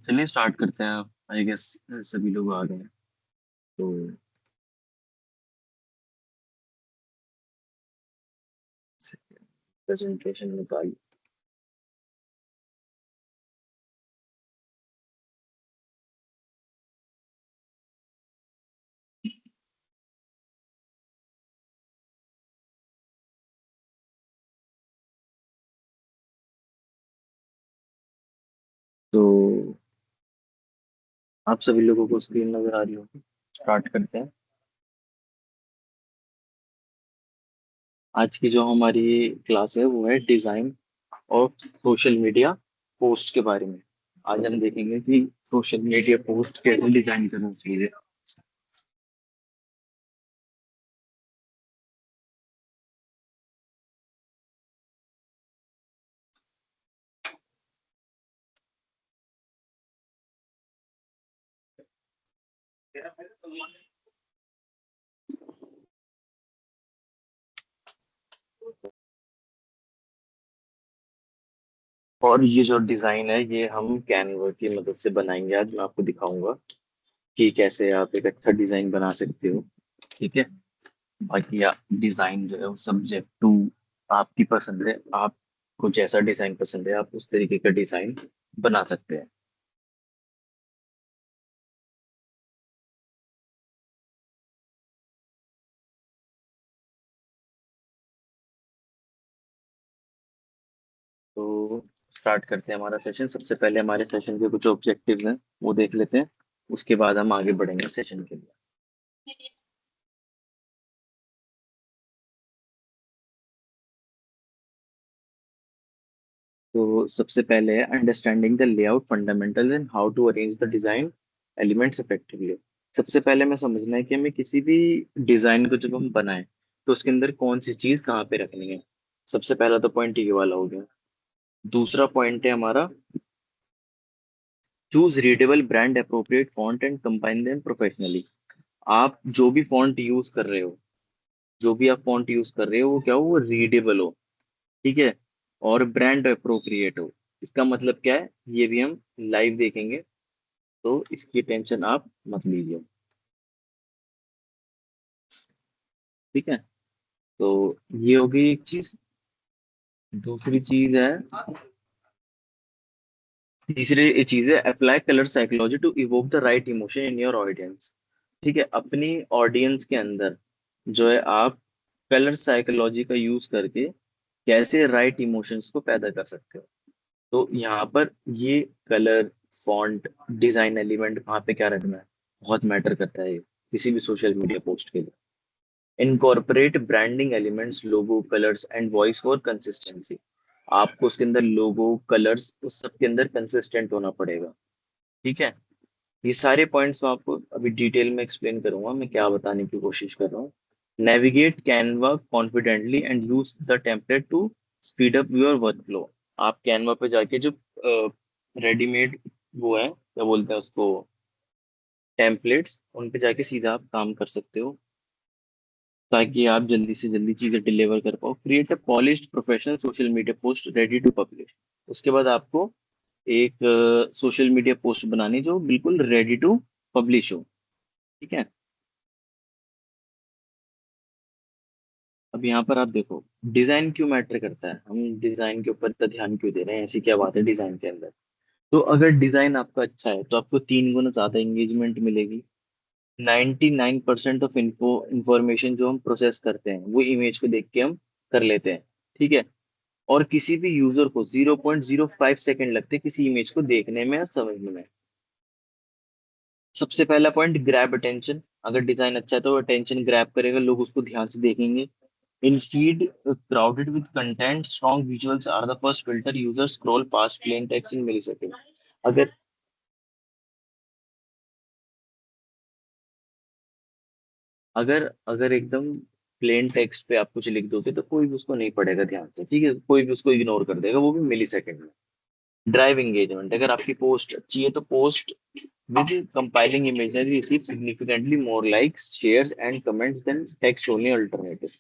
चलिए स्टार्ट करते हैं। आई गेस सभी लोग आ गए हैं। तो प्रेजेंटेशन निकाली। तो आप सभी लोगों को स्क्रीन नजर आ रही होगी। स्टार्ट करते हैं। आज की जो हमारी क्लास है वो है डिजाइन और सोशल मीडिया पोस्ट के बारे में। आज हम देखेंगे कि सोशल मीडिया पोस्ट कैसे डिजाइन करना चाहिए। और ये जो डिजाइन है ये हम कैनवा की मदद से बनाएंगे। आज मैं आपको दिखाऊंगा कि कैसे आप एक अच्छा डिजाइन बना सकते हो। ठीक है। बाकी आप डिजाइन जो है वो सब्जेक्ट टू आपकी पसंद है। आपको जैसा डिजाइन पसंद है आप उस तरीके का डिजाइन बना सकते हैं। तो स्टार्ट करते हैं हमारा सेशन। सबसे पहले हमारे सेशन के कुछ ऑब्जेक्टिव्स हैं वो देख लेते हैं। उसके बाद हम आगे बढ़ेंगे सेशन के लिए। तो सबसे पहले है understanding the layout fundamental and how to arrange the design elements effectively. सबसे पहले हमें समझना है कि हमें किसी भी डिजाइन को जब हम बनाएं तो उसके अंदर कौन सी चीज कहाँ पे रखनी है। सबसे पहला तो पॉइंट ये वाला हो गया। दूसरा पॉइंट है हमारा choose readable brand appropriate font and combine them professionally. आप जो भी फॉन्ट यूज कर रहे हो, जो भी आप फॉन्ट यूज कर रहे हो वो क्या हो, वो रीडेबल हो। ठीक है। और ब्रांड अप्रोप्रिएट हो। इसका मतलब क्या है ये भी हम लाइव देखेंगे। तो इसकी टेंशन आप मत लीजिए। ठीक है। तो ये होगी एक चीज। दूसरी चीज है, तीसरी चीज है apply colour psychology to evoke the right emotion in your audience. ठीक है। अपनी ऑडियंस के अंदर जो है आप कलर साइकोलॉजी का यूज करके कैसे राइट इमोशंस को पैदा कर सकते हो। तो यहाँ पर ये कलर, फॉन्ट, डिजाइन एलिमेंट कहाँ पे क्या रखना है बहुत मैटर करता है ये किसी भी सोशल मीडिया पोस्ट के लिए। Incorporate branding elements logo colours and voice for consistency. आपको उसके अंदर लोगो कलर्स उस सब के अंदर कंसिस्टेंट होना पड़ेगा। ठीक है। ये सारे पॉइंट्स मैं आपको अभी डिटेल में एक्सप्लेन करूंगा मैं क्या बताने की कोशिश कर रहा हूँ। Navigate Canva confidently and use the template to speed up your work flow. आप कैनवा पे जाके जो रेडीमेड वो है क्या बोलते हैं उसको, टेम्पलेट्स, उन पे जाके सीधा आप काम कर सकते हो ताकि आप जल्दी से जल्दी चीजें डिलीवर कर पाओ। Create a polished professional social media post ready to publish. उसके बाद आपको एक सोशल मीडिया पोस्ट बनानी जो बिल्कुल रेडी टू पब्लिश हो। ठीक है। अब यहाँ पर आप देखो डिजाइन क्यों मैटर करता है, हम डिजाइन के ऊपर इतना ध्यान क्यों दे रहे हैं, ऐसी क्या बात है डिजाइन के अंदर। तो अगर डिजाइन आपका अच्छा है तो आपको 3 गुना ज्यादा एंगेजमेंट मिलेगी। 99% ऑफ इंफॉर्मेशन जो हम प्रोसेस करते हैं वो इमेज को देख के हम कर लेते हैं। ठीक है। और किसी भी यूजर को 0.05 सेकेंड लगते हैं किसी इमेज को देखने में या समझने में। सबसे पहला पॉइंट ग्रैब अटेंशन। अगर डिजाइन अच्छा है तो अटेंशन ग्रैब करेगा, लोग उसको ध्यान से देखेंगे। In feed crowded with content strong visuals are the first filter user scroll past plain text in millisecond. अगर अगर अगर एकदम प्लेन टेक्स्ट पे आप कुछ लिख दोगे तो कोई भी उसको नहीं पढ़ेगा ध्यान से। ठीक है। कोई भी उसको इग्नोर कर देगा, वो भी मिली सेकेंड में। Drive engagement. अगर आपकी पोस्ट अच्छी है तो post with compiling imagery receive significantly more likes, shares and comments than text only alternative।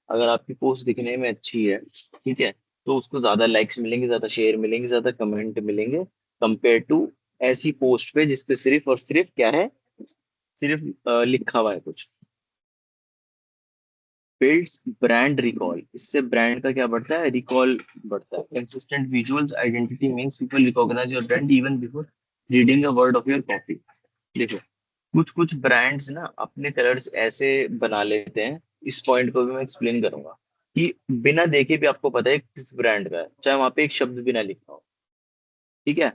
अगर आपकी पोस्ट दिखने में अच्छी है, ठीक है, तो उसको ज्यादा लाइक्स मिलेंगे, ज्यादा शेयर मिलेंगे, ज्यादा कमेंट मिलेंगे कंपेयर टू ऐसी पोस्ट पे जिसपे सिर्फ और सिर्फ क्या है, सिर्फ लिखा हुआ है कुछ। बिल्ड्स ब्रांड रिकॉल, इससे ब्रांड का क्या बढ़ता है, रिकॉल बढ़ता है। Consistent visuals identity means people recognise your brand even before reading a word of your copy. देखो, कुछ कुछ ब्रांड्स ना अपने कलर्स ऐसे बना लेते हैं, इस पॉइंट को भी मैं एक्सप्लेन करूंगा, कि बिना देखे भी आपको पता है किस ब्रांड का है, चाहे वहां पे एक शब्द भी ना लिखा हो। ठीक है।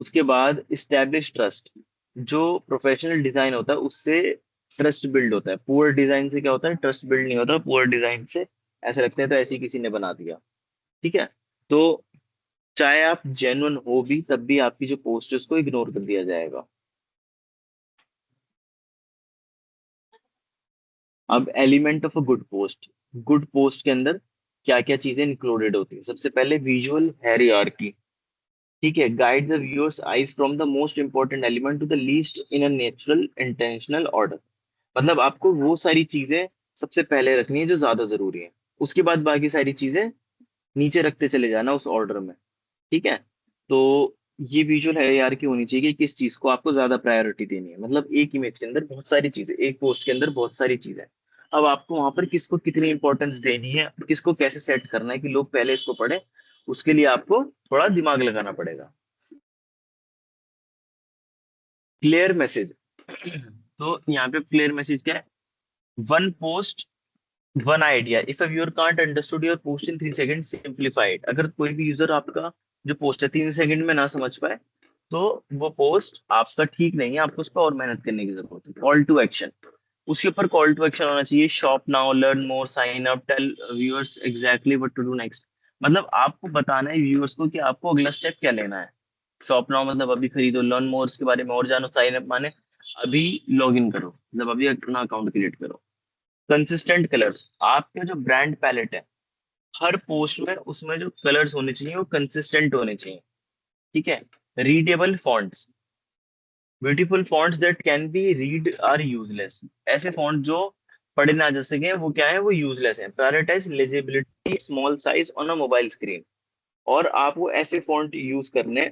उसके बाद इस्टेब्लिश ट्रस्ट, जो प्रोफेशनल डिजाइन होता है उससे ट्रस्ट बिल्ड होता है। पुअर डिजाइन से क्या होता है, ट्रस्ट बिल्ड नहीं होता। पुअर डिजाइन से ऐसा लगता है तो ऐसे ही किसी ने बना दिया। ठीक है। तो चाहे आप जेन्युइन हो भी, तब भी आपकी जो पोस्ट है उसको इग्नोर कर दिया जाएगा। अब element of a good post, good post के अंदर क्या क्या चीजें इंक्लूडेड होती है। सबसे पहले विजुअल हायरार्की। ठीक है, guide the viewer's eyes from the most important element to the least in a natural intentional order. मतलब आपको वो सारी चीजें सबसे पहले रखनी है जो ज्यादा जरूरी है, उसके बाद बाकी सारी चीजें नीचे रखते चले जाना उस ऑर्डर में। ठीक है। तो ये विजुअल है यार की होनी चाहिए कि किस चीज को आपको ज्यादा प्रायोरिटी देनी है। मतलब एक इमेज के अंदर बहुत सारी चीजें, एक पोस्ट के अंदर बहुत सारी चीजें, अब आपको वहां पर किसको कितनी इंपॉर्टेंस देनी है, किसको कैसे सेट करना है कि लोग पहले इसको पढ़े, उसके लिए आपको थोड़ा दिमाग लगाना पड़ेगा। Clear message. तो यहाँ पे क्लियर मैसेज क्या है, one post one idea, if a viewer can't understood your post in 3 second simplified. अगर कोई भी यूजर आपका जो पोस्ट है 3 सेकंड में ना समझ पाए, तो वो पोस्ट आपका ठीक नहीं है, आपको उस पर और मेहनत करने की जरूरत है। कॉल टू एक्शन, उसके ऊपर कॉल टू एक्शन होना चाहिए। Shop now, learn more, sign up, tell viewers exactly what to do next. मतलब आपको बताना है व्यूअर्स को कि आपको अगला स्टेप क्या लेना है। शॉप नाउ मतलब अभी खरीदो, लर्न मोर के बारे में और जानो, साइन अप माने अभी लॉग इन करो, मतलब अभी अपना अकाउंट क्रिएट करो। कंसिस्टेंट कलर्स, आपके जो ब्रांड पैलेट है, हर पोस्ट में उसमें जो कलर्स होने चाहिए वो कंसिस्टेंट होने चाहिए। ठीक है। Readable fonts, beautiful fonts that can be read are useless. ऐसे फॉन्ट जो पढ़े ना जा सके वो क्या है, वो यूजलेस है। Prioritise legibility, small size on a mobile screen. और आपको ऐसे फॉन्ट यूज करने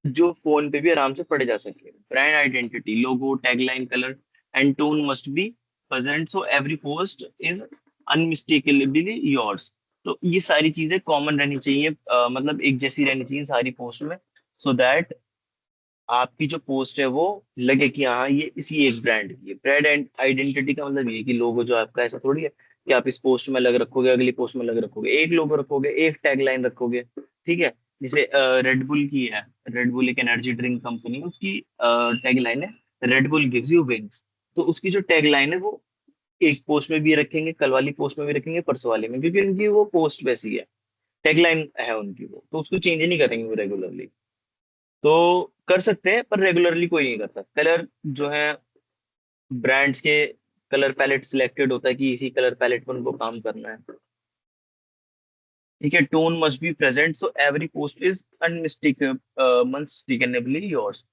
जो फोन पे भी आराम से पढ़े जा सके। Brand identity, logo, tagline, colour and tone must be present so every post is unmistakably yours. तो ये सारी चीजें कॉमन रहनी चाहिए, मतलब एक जैसी रहनी चाहिए सारी पोस्ट में, सो दैट आपकी जो पोस्ट है वो लगे कि हाँ ये इसी एक ब्रांड की है। ब्रांड आइडेंटिटी का मतलब ये है कि लोगो जो आपका ऐसा थोड़ी है कि आप इस पोस्ट में अलग रखोगे, अगली पोस्ट में अलग रखोगे, एक लोगो रखोगे, एक टैगलाइन रखोगे। ठीक है। जैसे रेडबुल की है, रेडबुल एक एनर्जी ड्रिंक कंपनी, उसकी टैगलाइन है रेडबुल गिव्स यू विंग्स। तो उसकी जो टैगलाइन है वो एक पोस्ट में भी रखेंगे, कल वाली पोस्ट में भी रखेंगे, परसों वाले में, क्योंकि उनकी वो पोस्ट वैसी है, टैगलाइन है उनकी वो, तो उसको चेंज नहीं करेंगे वो रेगुलरली। तो कर सकते हैं पर रेगुलरली कोई नहीं करता। कलर जो है, ब्रांड्स के कलर पैलेट सिलेक्टेड होता है कि इसी कलर पैलेट पर उनको काम करना है। ठीक है। Tone must be present so every post is unmistakably yours.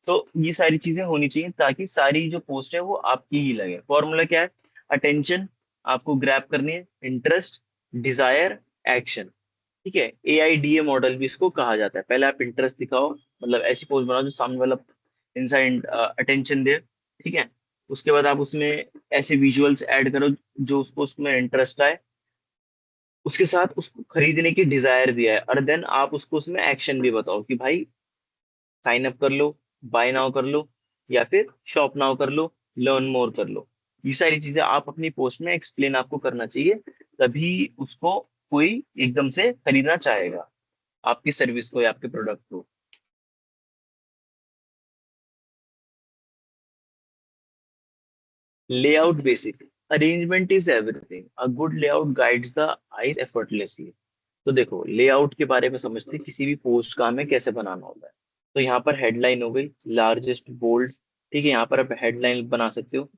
तो ये सारी चीजें होनी चाहिए ताकि सारी जो पोस्ट है वो आपकी ही लगे। फॉर्मूला क्या है, अटेंशन आपको ग्रैब करनी है, इंटरेस्ट, डिजायर, एक्शन। ठीक है। AIDA मॉडल भी इसको कहा जाता है। पहले आप इंटरेस्ट दिखाओ, मतलब ऐसी पोस्ट बनाओ जो सामने वाला इंसान अटेंशन दे। ठीक है। उसके बाद आप उसमें ऐसे विजुअल्स ऐड करो जो उसको उसमें इंटरेस्ट आए, उसके साथ उसको खरीदने की डिजायर भी है, और देन आप उसको उसमें एक्शन भी बताओ कि भाई साइन अप कर लो, बाय नाउ कर लो, या फिर शॉप नाउ कर लो, लर्न मोर कर लो। ये सारी चीजें आप अपनी पोस्ट में एक्सप्लेन आपको करना चाहिए, तभी उसको कोई एकदम से खरीदना चाहेगा आपकी सर्विस को या आपके प्रोडक्ट को। Layout basic, arrangement is everything, a good layout guides the eyes effortlessly. तो देखो, लेआउट के बारे में समझते हैं, किसी भी पोस्ट का हमें कैसे बनाना होता है। तो यहाँ पर हेडलाइन हो गई, लार्जेस्ट बोल्ड। ठीक है, यहाँ पर आप हेडलाइन बना सकते हो।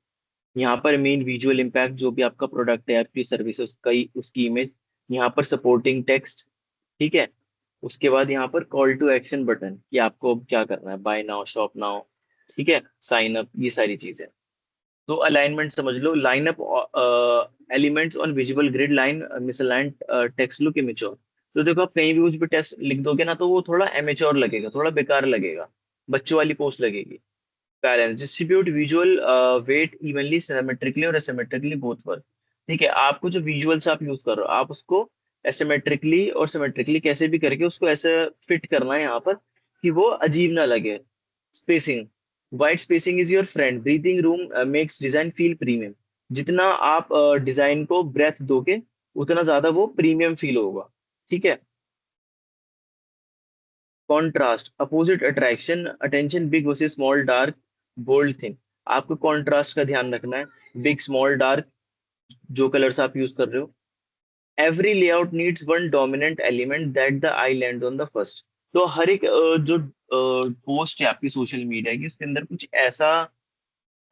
यहाँ पर मेन विजुअल इम्पैक्ट, जो भी आपका प्रोडक्ट है, आपकी सर्विस, उसका उसकी इमेज। यहाँ पर सपोर्टिंग टेक्स्ट। ठीक है। उसके बाद यहाँ पर कॉल टू एक्शन बटन, कि आपको अब क्या करना है, बाय नाउ, शॉप नाउ, ठीक है, साइन अप, ये सारी चीजें। तो अलाइनमेंट समझ लो, line up elements on visible grid line misaligned text look immature. तो देखो, आप कहीं भी कुछ भी टेक्स्ट लिख दोगे ना तो वो थोड़ा एमेच्योर लगेगा, थोड़ा बेकार लगेगा। बच्चों वाली पोस्ट लगेगी। Balance, distribute visual weight evenly symmetrically और एसिमेट्रिकली बोथ वर्क। ठीक है, आपको जो विजुअल्स आप यूज कर रहे हो, आप उसको एसिमेट्रिकली और सिमेट्रिकली कैसे भी करके उसको ऐसे फिट करना है यहाँ पर कि वो अजीब ना लगे। Spacing, wide spacing is your friend, breathing room makes design feel premium. जितना आप डिजाइन को ब्रेथ दोगे उतना ज्यादा वो प्रीमियम फील होगा। ठीक है। Contrast, opposite attraction, attention, big versus small, dark, bold, thin. आपको कॉन्ट्रास्ट का ध्यान रखना है, बिग स्मॉल डार्क, जो कलर्स आप यूज कर रहे हो। Every layout needs one dominant element that the eye land on the first. तो हर एक जो पोस्ट है आपकी सोशल मीडिया की, उसके अंदर कुछ ऐसा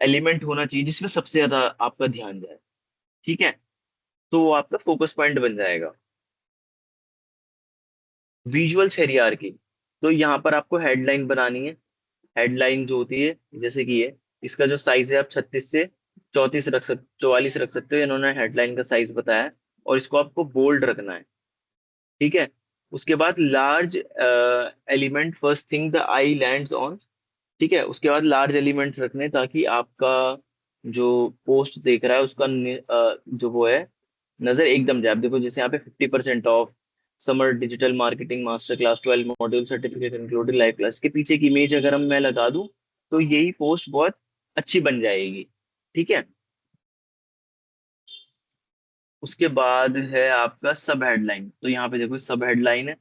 एलिमेंट होना चाहिए जिसमें सबसे ज्यादा आपका ध्यान जाए। ठीक है, तो वो आपका फोकस पॉइंट बन जाएगा। विजुअल्स हेरियार्की, तो यहाँ पर आपको हेडलाइन बनानी है। हेडलाइन जो होती है जैसे कि ये, इसका जो साइज है आप 36 से 34 रख सकते, 44 रख सकते हो, इन्होंने हेडलाइन का साइज बताया है। और इसको आपको बोल्ड रखना है। ठीक है। उसके बाद large element, first thing the I lands on. ठीक है, उसके बाद लार्ज एलिमेंट्स रखने ताकि आपका जो पोस्ट देख रहा है उसका जो वो है, नजर एकदम जाए। आप देखो जैसे यहाँ पे 50% of summer digital marketing master class 12 module certificate included live class के पीछे की इमेज अगर हम मैं लगा दूं तो यही पोस्ट बहुत अच्छी बन जाएगी। ठीक है। उसके बाद है आपका सब हेडलाइन, तो यहाँ पे देखो सब हेडलाइन है।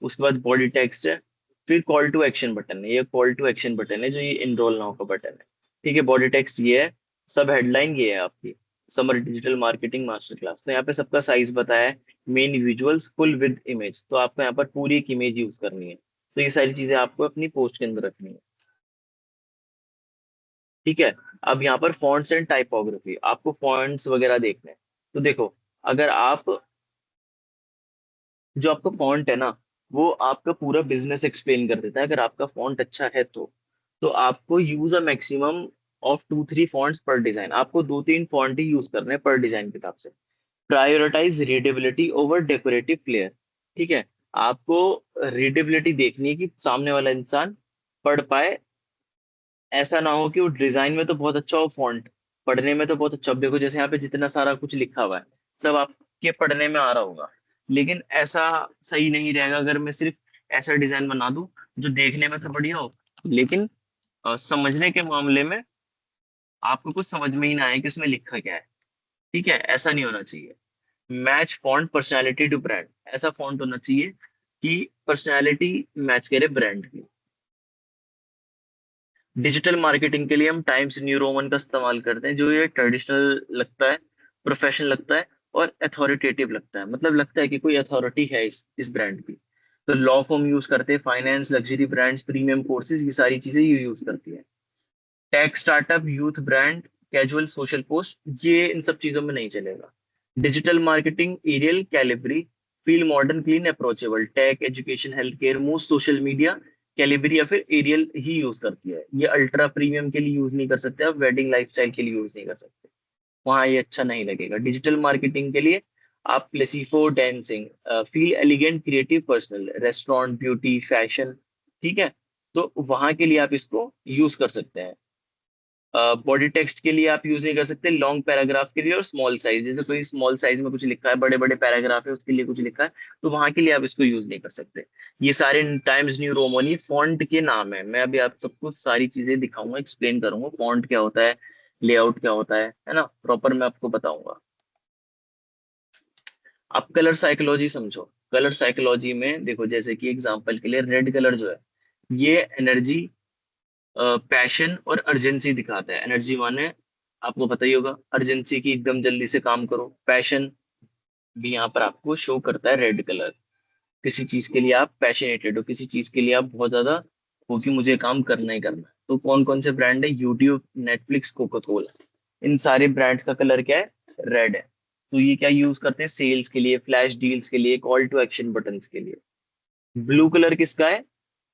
उसके बाद बॉडी टेक्स्ट है। फिर कॉल टू एक्शन बटन है, ये कॉल टू एक्शन बटन है जो ये इनरोल नाउ का बटन है। ठीक है, बॉडी टेक्स्ट ये है, सब हेडलाइन ये है आपकी, summer digital marketing master class. तो यहाँ पे सबका साइज बताया है, main visuals full with image, तो आपको यहाँ पर पूरी एक इमेज यूज करनी है। तो ये सारी चीजें आपको अपनी पोस्ट के अंदर रखनी है। ठीक है। अब यहाँ पर फॉन्ट्स एंड टाइपोग्राफी, आपको फॉन्ट्स वगैरह देखने हैं। तो देखो, अगर आप, जो आपका फॉन्ट है ना, वो आपका पूरा बिजनेस एक्सप्लेन कर देता है। अगर आपका फॉन्ट अच्छा है तो आपको use a maximum of 2-3 fonts पर डिजाइन, आपको 2-3 फॉन्ट ही यूज करने हैं पर डिजाइन के हिसाब से। Prioritise readability over decorative flair. ठीक है, आपको रीडेबिलिटी देखनी है कि सामने वाला इंसान पढ़ पाए। ऐसा ना हो कि वो डिजाइन में तो बहुत अच्छा हो, फॉन्ट पढ़ने में तो बहुत अच्छा हो। देखो जैसे यहाँ पे जितना सारा कुछ लिखा हुआ है सब आपके पढ़ने में आ रहा होगा, लेकिन ऐसा सही नहीं रहेगा अगर मैं सिर्फ ऐसा डिजाइन बना दूं जो देखने में तो बढ़िया हो, लेकिन समझने के मामले में आपको कुछ समझ में ही ना आए कि उसमें लिखा क्या है। ठीक है, ऐसा नहीं होना चाहिए। Match font personality to brand, ऐसा फॉन्ट होना चाहिए कि पर्सनैलिटी मैच करे ब्रांड की। डिजिटल मार्केटिंग के लिए हम टाइम्स न्यू रोमन का इस्तेमाल करते हैं, जो ये ट्रेडिशनल लगता है, प्रोफेशनल लगता है और अथॉरिटेटिव लगता है, मतलब लगता है कि कोई अथॉरिटी है इस ब्रांड की। तो लॉ फॉर्म यूज करते हैं, finance, luxury brands, premium courses, ये सारी चीजें ये यूज करती है। Tech, startup, youth brand, casual, social post, ये इन सब चीजों में नहीं चलेगा। Digital marketing, Arial, Calibri, feel modern, clean, approachable. Tech, education, health care, most social media, Calibri या फिर एरियल ही यूज करती है। ये अल्ट्रा प्रीमियम के लिए यूज नहीं कर सकते आप, वेडिंग लाइफस्टाइल के लिए यूज नहीं कर सकते, वहां ये अच्छा नहीं लगेगा। डिजिटल मार्केटिंग के लिए आप प्लेसिफो, dancing, feel elegant, creative, personal, restaurant, beauty, fashion. ठीक है, तो वहां के लिए आप इसको यूज कर सकते हैं। बॉडी टेक्स्ट के लिए आप यूज नहीं कर सकते, लॉन्ग पैराग्राफ के लिए और स्मॉल साइज, जैसे कोई स्मॉल साइज में कुछ लिखा है, बड़े बड़े पैराग्राफ है उसके लिए कुछ लिखा है, तो वहां के लिए आप इसको यूज नहीं कर सकते। ये सारे टाइम्स न्यू रोमन ये फॉन्ट के नाम है। मैं अभी आप सबको सारी चीजें दिखाऊंगा, एक्सप्लेन करूंगा फॉन्ट क्या होता है, लेआउट क्या होता है ना, प्रॉपर मैं आपको बताऊंगा। आप कलर साइकोलॉजी समझो। कलर साइकोलॉजी में देखो, जैसे कि एग्जांपल के लिए रेड कलर जो है, ये एनर्जी, पैशन और अर्जेंसी दिखाता है। एनर्जी माने आपको पता ही होगा, अर्जेंसी की, एकदम जल्दी से काम करो। पैशन भी यहाँ पर आपको शो करता है रेड कलर, किसी चीज के लिए आप पैशनेटेड हो, किसी चीज के लिए आप बहुत ज्यादा हो कि मुझे काम करना ही करना है। तो कौन कौन से ब्रांड है, यूट्यूब, नेटफ्लिक्स, कोका कोला, इन सारे ब्रांड्स का कलर क्या है, रेड है। तो ये क्या यूज करते हैं, सेल्स के लिए, फ्लैश डील्स के लिए, कॉल टू एक्शन बटन्स के लिए। ब्लू कलर किसका है,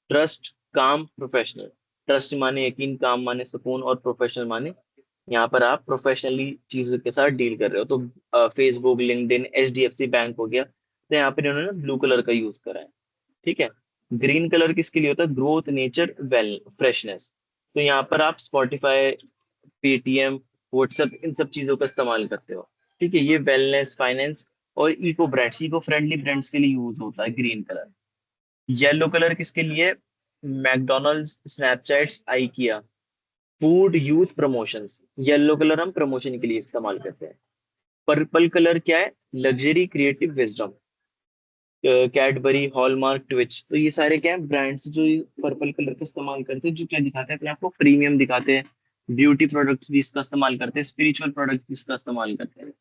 ट्रस्ट, काम, प्रोफेशनल। ट्रस्ट माने यकीन, काम माने सुकून और प्रोफेशनल माने यहाँ पर आप प्रोफेशनली चीजों के साथ डील कर रहे हो। तो फेसबुक, लिंक्डइन, एचडीएफसी बैंक हो गया, तो यहाँ पर इन्होंने ब्लू कलर का यूज करा है। ठीक है। ग्रीन कलर किसके लिए होता है? Growth, nature, well, freshness. तो यहाँ पर आप स्पॉटिफाई, पेटीएम, व्हाट्सएप, इन सब चीजों का इस्तेमाल करते हो। ठीक है, ये वेलनेस, फाइनेंस और eco brands, eco friendly brands के लिए यूज होता है ग्रीन कलर। येलो कलर किसके लिए? McDonald's, Snapchats, IKEA, food, youth, promotions. Yellow colour हम प्रमोशन के लिए इस्तेमाल करते हैं। पर्पल कलर क्या है? Luxury, creative, wisdom. Cadbury, hallmark, Twitch, तो ये सारे क्या है? ब्रांड्स जो पर्पल कलर का इस्तेमाल करते हैं, जो क्या दिखाते हैं अपने आप को? प्रीमियम दिखाते हैं। ब्यूटी प्रोडक्ट्स भी इसका इस्तेमाल करते हैं, स्पिरिचुअल प्रोडक्ट्स भी इसका इस्तेमाल करते हैं।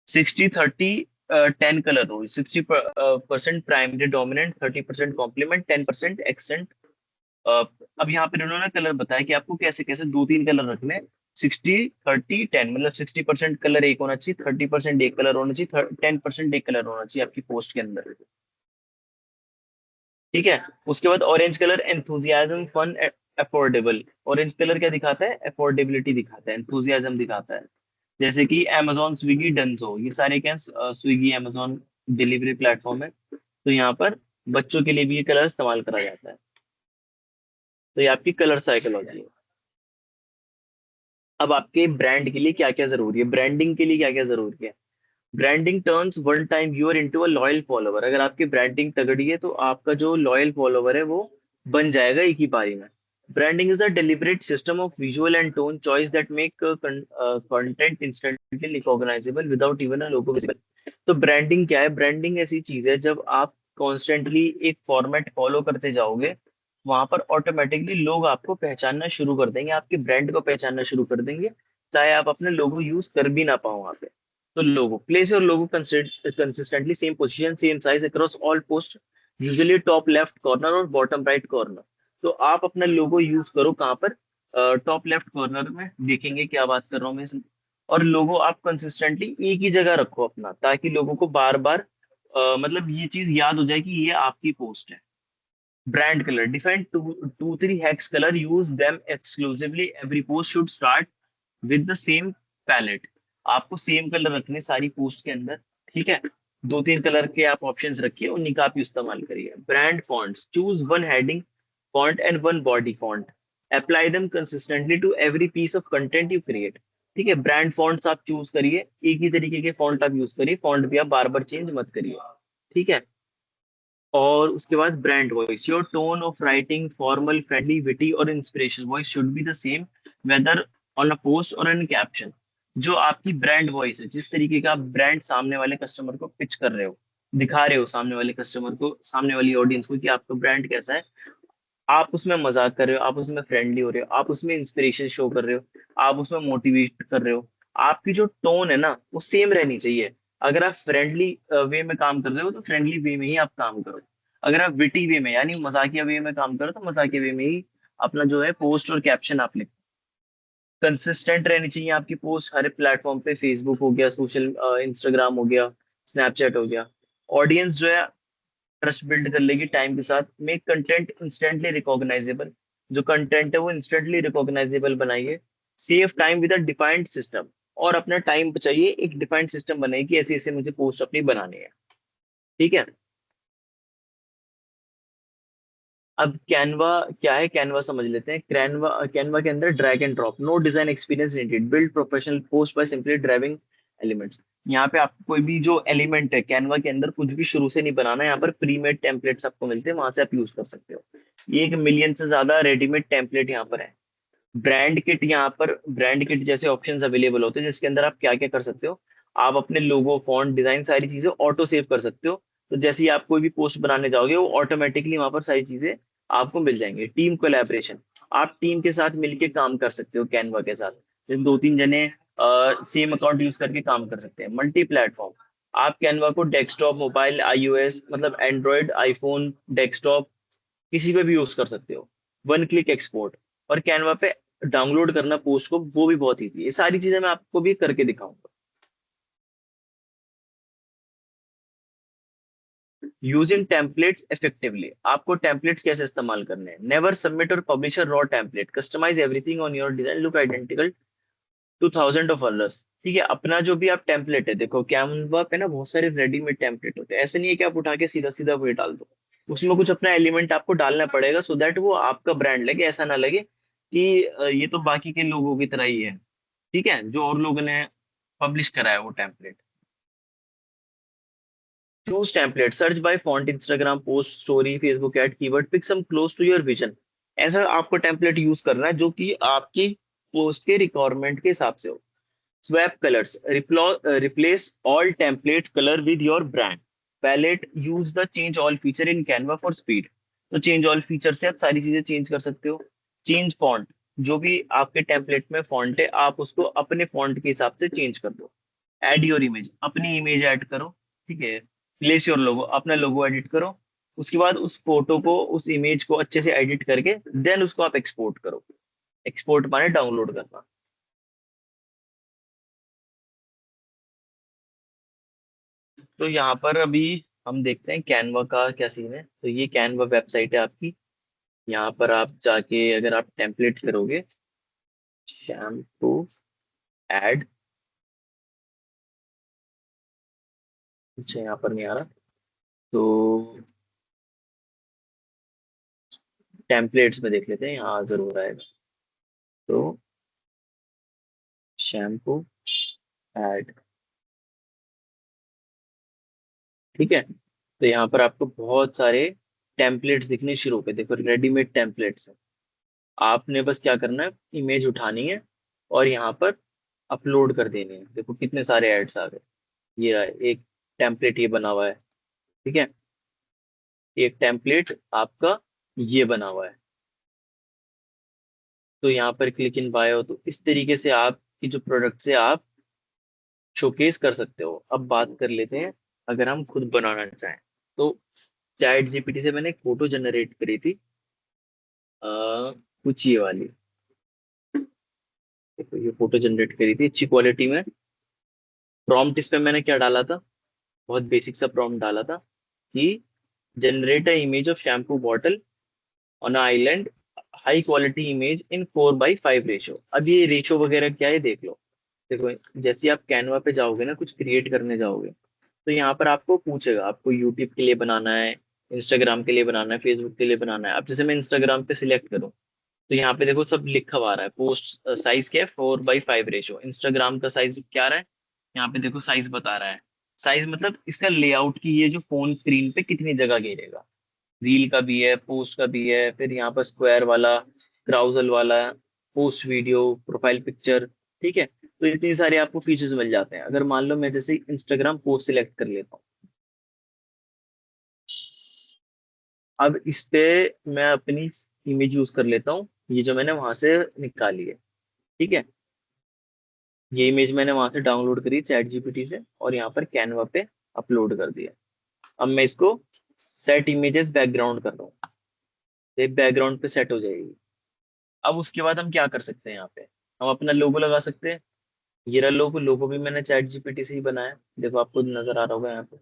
60-30 10 colour rule, 60% primary dominant, 30% complement, 10% accent. अब यहाँ पे उन्होंने कलर बताया कि आपको कैसे कैसे दो तीन कलर रखने हैं। 60-30-10, मतलब 60% कलर एक होना चाहिए, 30% एक कलर होना चाहिए, 10% एक कलर होना चाहिए आपकी पोस्ट के अंदर। ठीक है। उसके बाद orange colour, enthusiasm, fun, affordable. Orange colour क्या दिखाता है? अफोर्डेबिलिटी दिखाता है, एंथुजियाज्म दिखाता है। जैसे कि amazon, स्विगी, डंजो, ये सारे क्या? स्विगी, amazon डिलीवरी प्लेटफॉर्म है। तो यहाँ पर बच्चों के लिए भी ये कलर इस्तेमाल करा जाता है। तो ये आपकी कलर साइकोलॉजी है। अब आपके ब्रांड के लिए क्या क्या जरूरी है, ब्रांडिंग के लिए क्या क्या जरूरी है? Branding turns one time viewer into a loyal follower. अगर आपकी ब्रांडिंग तगड़ी है तो आपका जो लॉयल फॉलोवर है वो बन जाएगा एक ही पारी में। Branding is a deliberate system of visual and tone choice that make content instantly recognisable without even a logo visible. तो ब्रांडिंग क्या है? ब्रांडिंग ऐसी चीज है जब आप कॉन्स्टेंटली एक फॉर्मेट फॉलो करते जाओगे, वहां पर ऑटोमेटिकली लोग आपको पहचानना शुरू कर देंगे, आपके ब्रांड को पहचानना शुरू कर देंगे, चाहे आप अपने लोगो यूज कर भी ना पाओ वहां पे। तो logo, place your logo consistently same position, same size across all post, usually top left corner और bottom right corner। तो आप अपना लोगो यूज करो कहाँ पर? टॉप लेफ्ट कॉर्नर में देखेंगे, क्या बात कर रहा हूँ मैं इसमें। और लोगो आप कंसिस्टेंटली एक ही जगह रखो अपना, ताकि लोगों को बार बार मतलब ये चीज याद हो जाए कि ये आपकी पोस्ट है। Brand colour, define two three hex colour, use them exclusively, every post should start with the same palette. आपको सेम कलर रखने सारी पोस्ट के अंदर। ठीक है, दो तीन कलर के आप ऑप्शंस रखिए, उन्हीं का आप इस्तेमाल करिए। Brand fonts, choose one heading font and one body font, apply them consistently to every piece of content you create. ठीक है, ब्रांड फॉन्ट्स आप चूज करिए, एक ही तरीके के फॉन्ट आप यूज करिए, फॉन्ट भी आप बार बार चेंज मत करिए। ठीक है। और उसके बाद brand voice, your tone of writing, formal, friendly, witty और inspirational voice should be the same whether on a post और एन कैप्शन। जो आपकी ब्रांड वॉइस है, जिस तरीके का आप ब्रांड सामने वाले कस्टमर को पिच कर रहे हो, दिखा रहे हो सामने वाले कस्टमर को, सामने वाली ऑडियंस को कि आपका ब्रांड कैसा है, आप उसमें मजाक कर रहे हो, आप उसमें फ्रेंडली हो रहे हो, आप उसमें इंस्पिरेशन शो कर रहे हो, आप उसमें मोटिवेट कर रहे हो, आपकी जो टोन है ना वो सेम रहनी चाहिए। अगर आप फ्रेंडली वे में काम कर रहे हो तो फ्रेंडली वे में ही आप काम करो। अगर आप विटी वे में यानी मजाकिया वे में काम करो तो मजाकिया वे में ही अपना जो है पोस्ट और कैप्शन आप लिखो। कंसिस्टेंट रहनी चाहिए आपकी पोस्ट हर प्लेटफॉर्म पे, फेसबुक हो गया, सोशल इंस्टाग्राम हो गया, स्नैपचैट हो गया। ऑडियंस जो है ट्रस्ट बिल्ड कर लेगी टाइम के साथ। मेक कंटेंट इंस्टेंटली रिकॉग्नाइजेबल, जो कंटेंट है वो इंस्टेंटली रिकॉग्नाइजेबल बनाइए। Save time with a defined system, और अपना टाइम बचाइए, एक डिफाइंड सिस्टम बनाइए कि ऐसे ऐसे मुझे पोस्ट अपनी बनानी है। ठीक है। अब कैनवा क्या है, कैनवा समझ लेते हैं। कैनवा, कैनवा के अंदर drag and drop, no design experience needed, build professional post by simply driving elements. यहाँ पे आपको कोई भी जो एलिमेंट है कैनवा के अंदर कुछ भी शुरू से नहीं बनाना है, यहाँ पर प्रीमेड टेम्पलेट्स आपको मिलते हैं, वहां से आप यूज कर सकते हो। 1 मिलियन से ज्यादा रेडीमेड टेम्पलेट यहाँ पर है। ब्रांड किट, यहाँ पर ब्रांड किट जैसे ऑप्शंस अवेलेबल होते हैं, जिसके अंदर आप क्या क्या कर सकते हो, आप अपने लोगो, फॉन्ट, डिजाइन, सारी चीजें ऑटो सेव कर सकते हो। तो जैसे ही आप कोई भी पोस्ट बनाने जाओगे वो ऑटोमेटिकली वहां पर सारी चीजें आपको मिल जाएंगे। टीम कोलैबोरेशन, आप टीम के साथ मिलके काम कर सकते हो कैनवा के साथ, जैसे दो तीन जने सेम अकाउंट यूज करके काम कर सकते हैं। मल्टी प्लेटफॉर्म, आप कैनवा को डेस्कटॉप, मोबाइल, आईओएस मतलब एंड्रॉयड, आईफोन, डेस्कटॉप, किसी पे भी यूज कर सकते हो। वन क्लिक एक्सपोर्ट, और कैनवा पे डाउनलोड करना पोस्ट को वो भी बहुत ईजी है। ये सारी चीजें मैं आपको भी करके दिखाऊंगा। यूजिंग टेम्पलेट्स इफेक्टिवली, आपको टेम्पलेट्स कैसे इस्तेमाल करने हैं। नेवर सबमिट और publish a raw template, customise everything on your design, look identical to thousand of others. ठीक है, अपना जो भी आप टेम्पलेट है, देखो कैनवा पे ना बहुत सारे रेडीमेड टेम्पलेट होते हैं, ऐसे नहीं है कि आप उठा के सीधा सीधा वही डाल दो। उसमें कुछ अपना एलिमेंट आपको डालना पड़ेगा, सो दैट वो आपका ब्रांड लगे, ऐसा ना लगे कि ये तो बाकी के लोगों की तरह ही है। ठीक है, जो और लोगों ने पब्लिश करा है वो template. Choose template, search by font, Instagram post, story, Facebook ad, keyword, pick some close to your vision. ऐसा आपको टेम्पलेट यूज करना है जो कि आपकी पोस्ट के रिक्वायरमेंट के हिसाब से हो। Swap colours, replace all template colour with your brand palette, use the change all feature in Canva for speed. तो चेंज ऑल फीचर से आप सारी चीजें चेंज कर सकते हो। चेंज फॉन्ट, जो भी आपके टेम्पलेट में फॉन्ट है आप उसको अपने फॉन्ट के हिसाब से चेंज कर दो। ऐड योर इमेज, अपनी इमेज ऐड करो। ठीक है, प्लेस योर लोगो, अपना लोगो एडिट करो। उसके बाद उस फोटो को, उस इमेज को अच्छे से एडिट करके देन उसको आप एक्सपोर्ट करो। एक्सपोर्ट माने डाउनलोड करना। तो यहाँ पर अभी हम देखते हैं कैनवा का क्या सीन है। तो ये कैनवा वेबसाइट है आपकी। यहाँ पर आप जाके अगर आप टेम्पलेट करोगे शैम्पू ऐड, अच्छा यहाँ पर नहीं आ रहा, तो टेम्पलेट्स में देख लेते हैं, यहाँ जरूर आएगा। तो शैम्पू ऐड, ठीक है। तो यहाँ पर आपको बहुत सारे टेम्पलेट्स दिखने शुरू हो गए, देखो रेडीमेड टेम्पलेट्स है। आपने बस क्या करना है, इमेज उठानी है और यहाँ पर अपलोड कर देनी है। देखो कितने सारे एड्स आ गए। ये रहा एक टेम्पलेट, ये बना हुआ है। ठीक है, एक टेम्पलेट आपका ये बना हुआ है। तो यहाँ पर क्लिक इन बायो, तो इस तरीके से आपकी जो प्रोडक्ट से आप शोकेस कर सकते हो। अब बात कर लेते हैं, अगर हम खुद बनाना चाहें तो चैट जीपीटी से मैंने एक फोटो जनरेट करी थी, कुछ ये वाली। देखो ये फोटो जनरेट करी थी अच्छी क्वालिटी में। प्रॉम्प्ट इस पे मैंने क्या डाला था, बहुत बेसिक सा प्रॉम्प्ट डाला था कि generate a image of shampoo bottle on island, high quality image in 4:5 ratio. अब ये रेशो वगैरह क्या है देख लो। देखो जैसे ही आप कैनवा पे जाओगे ना, कुछ क्रिएट करने जाओगे, तो यहाँ पर आपको पूछेगा आपको यूट्यूब के लिए बनाना है, इंस्टाग्राम के लिए बनाना है, फेसबुक के लिए बनाना है। अब जैसे मैं इंस्टाग्राम पे सिलेक्ट करूँ, तो यहाँ पे देखो सब लिखा हुआ आ रहा है, पोस्ट साइज क्या है, 4:5 रेशो। इंस्टाग्राम का साइज क्या आ रहा है, यहाँ पे देखो साइज बता रहा है। साइज मतलब इसका लेआउट की, ये जो फोन स्क्रीन पे कितनी जगह घेरेगा। रील का भी है, पोस्ट का भी है, फिर यहाँ पर स्क्वायर वाला, क्राउजल वाला, पोस्ट वीडियो, प्रोफाइल पिक्चर। ठीक है, तो इतनी सारे आपको फीचर्स मिल जाते हैं। अगर मान लो मैं जैसे इंस्टाग्राम पोस्ट सिलेक्ट कर लेता हूँ, अब इस पे मैं अपनी इमेज यूज कर लेता हूँ, ये जो मैंने वहां से निकाली है। ठीक है, ये इमेज मैंने वहां से डाउनलोड करी चैट जीपीटी से और यहाँ पर कैनवा पे अपलोड कर दिया। अब मैं इसको सेट इमेजेस बैकग्राउंड कर रहा हूँ, तो बैकग्राउंड पे सेट हो जाएगी। अब उसके बाद हम क्या कर सकते हैं, यहाँ पे हम अपना लोगो लगा सकते हैं। ये रहा लोगो, लोगो भी मैंने चैट जीपीटी से ही बनाया, देखो आपको नजर आ रहा होगा यहाँ पे।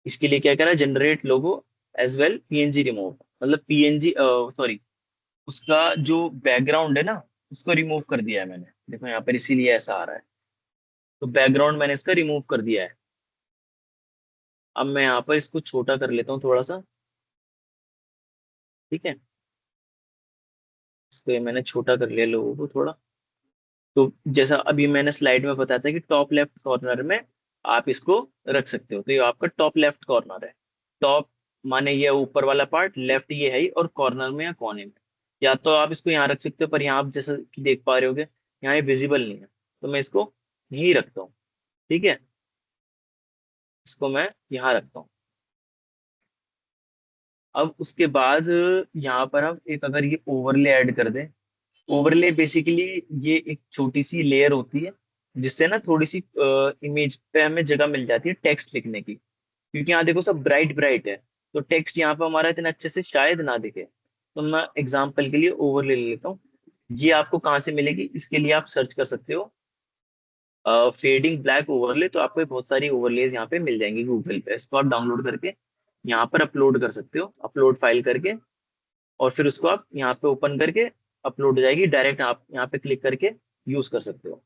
इसके लिए क्या करा, जनरेट लोगो एज वेल पीएनजी रिमूव, मतलब पीएनजी, सॉरी, उसका जो बैकग्राउंड है ना, उसको रिमूव कर दिया है मैंने, देखो यहाँ पर इसीलिए ऐसा आ रहा है। तो बैकग्राउंड मैंने इसका रिमूव कर दिया है। अब मैं यहाँ पर इसको छोटा कर लेता हूँ थोड़ा सा। ठीक है, इसको ये मैंने छोटा कर लिया लोगों को थोड़ा। तो जैसा अभी मैंने स्लाइड में बताया था कि टॉप लेफ्ट कॉर्नर में आप इसको रख सकते हो, तो ये आपका टॉप लेफ्ट कॉर्नर है। टॉप माने ये ऊपर वाला पार्ट, लेफ्ट ये है ही, और कॉर्नर में या कोने में। या तो आप इसको यहाँ रख सकते हो, पर यहाँ आप जैसा कि देख पा रहे होगे यहाँ ये विजिबल नहीं है, तो मैं इसको यहीं रखता हूँ। ठीक है, इसको मैं यहाँ रखता हूँ। अब उसके बाद यहाँ पर हम एक अगर ये ओवरले ऐड कर दें। ओवरले बेसिकली ये एक छोटी सी लेयर होती है, जिससे ना थोड़ी सी इमेज पे हमें जगह मिल जाती है टेक्स्ट लिखने की, क्योंकि यहाँ देखो सब ब्राइट ब्राइट है, तो टेक्स्ट यहाँ पे हमारा इतना अच्छे से शायद ना दिखे। तो मैं एग्जांपल के लिए ओवरले ले लेता हूँ। ये आपको कहाँ से मिलेगी, इसके लिए आप सर्च कर सकते हो फेडिंग ब्लैक ओवरले, तो आपको बहुत सारी ओवरलेज यहाँ पे मिल जाएंगी गूगल पे। इसको आप डाउनलोड करके यहाँ पर अपलोड कर सकते हो, अपलोड फाइल करके, और फिर उसको आप यहाँ पे ओपन करके अपलोड हो जाएगी डायरेक्ट, आप यहाँ पे क्लिक करके यूज कर सकते हो।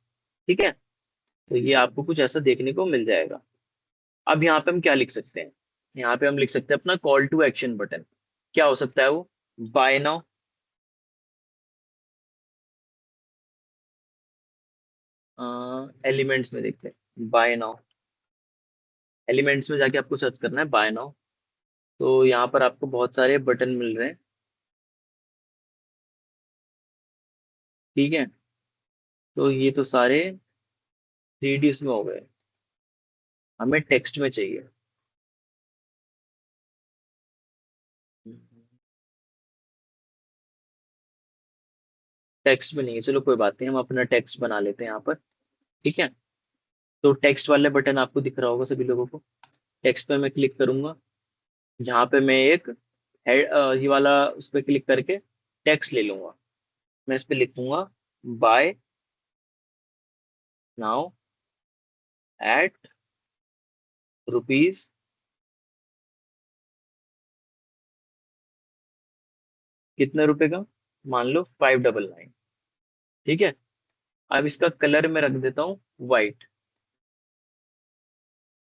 ठीक है, तो ये आपको कुछ ऐसा देखने को मिल जाएगा। अब यहाँ पे हम क्या लिख सकते हैं, यहाँ पे हम लिख सकते हैं अपना कॉल टू एक्शन बटन। क्या हो सकता है वो? Bye now. एलिमेंट्स में देखते हैं बाय नाउ। एलिमेंट्स में जाके आपको सर्च करना है बाय नाउ। तो यहाँ पर आपको बहुत सारे बटन मिल रहे हैं। ठीक है, तो ये तो सारे 3D में हो गए। हमें टेक्स्ट में चाहिए। टेक्स्ट में नहीं है, चलो कोई बात नहीं, हम अपना टेक्स्ट बना लेते हैं यहाँ पर। ठीक है, तो टेक्स्ट वाले बटन आपको दिख रहा होगा सभी लोगों को। टेक्स्ट पे मैं क्लिक करूंगा। यहाँ पे मैं एक हेड, ये वाला उस पर क्लिक करके टेक्स्ट ले लूंगा। मैं इस पे लिखूंगा बाय नाउ एट रुपीज कितने रुपए का, मान लो 599। ठीक है, अब इसका कलर मैं रख देता हूँ वाइट,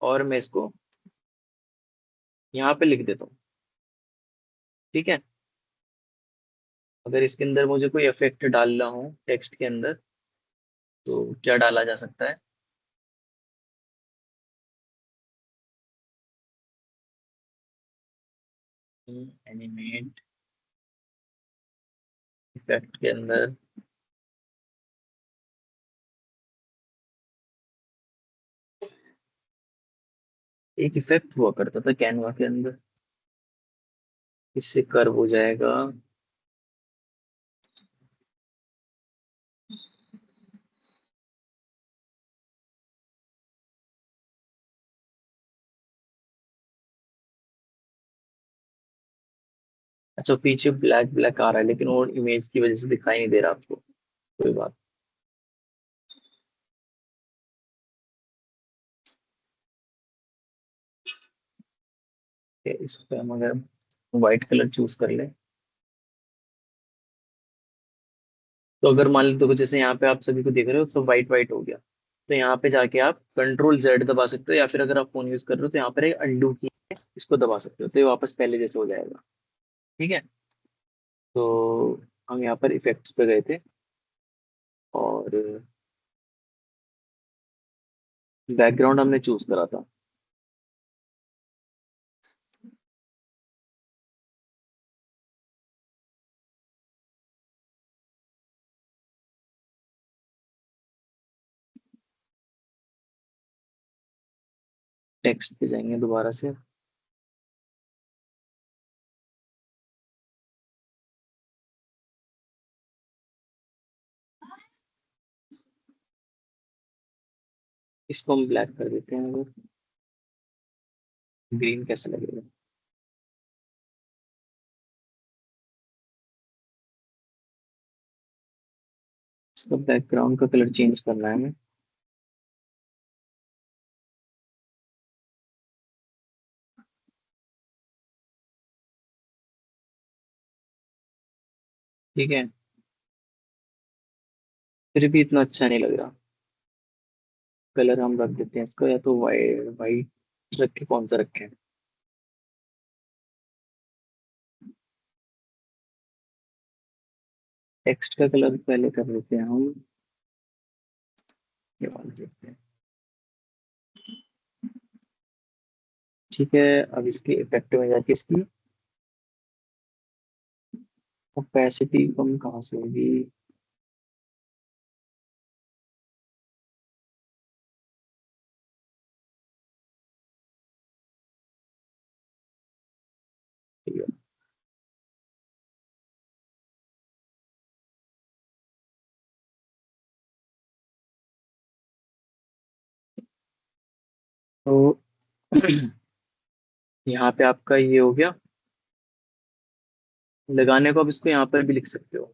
और मैं इसको यहाँ पे लिख देता हूँ। ठीक है, अगर इसके अंदर मुझे कोई इफेक्ट डालना हो टेक्स्ट के अंदर, तो क्या डाला जा सकता है? एनिमेट इफेक्ट के अंदर एक इफेक्ट हुआ करता था कैनवा के अंदर, इससे कर्व हो जाएगा। अच्छा, पीछे ब्लैक ब्लैक आ रहा है, लेकिन वो इमेज की वजह से दिखाई नहीं दे रहा आपको। कोई बात नहीं, इस पे हम अगर व्हाइट कलर चूज कर ले, तो अगर मान लो, तो जैसे यहाँ पे आप सभी को देख रहे हो सब व्हाइट व्हाइट हो गया, तो यहाँ पे जाके आप कंट्रोल जेड दबा सकते हो, या फिर अगर आप फोन यूज कर रहे हो तो यहाँ पर एक अंडू की है, इसको दबा सकते हो, तो ये वापस पहले जैसे हो जाएगा। ठीक है, तो हम यहाँ पर इफेक्ट्स पे गए थे, और बैकग्राउंड हमने चूज करा था। टेक्स्ट पे जाएंगे दोबारा से। इसको हम ब्लैक कर देते हैं, अगर ग्रीन कैसे लगेगा? इसका बैकग्राउंड का कलर चेंज करना है हमें। ठीक है, फिर भी इतना अच्छा नहीं लग रहा। कलर हम रख देते हैं इसका, या तो वाइट वाइट रख के, कौन सा रखें? टेक्स्ट का कलर पहले कर देते हैं हम, ये वाला देखते हैं। ठीक है, अब इसके इफेक्ट में जाके इसकी ओपेसिटी कम कहाँ से होगी? ठीक है, तो यहाँ पे आपका ये हो गया लगाने को। अब इसको यहाँ पर भी लिख सकते हो।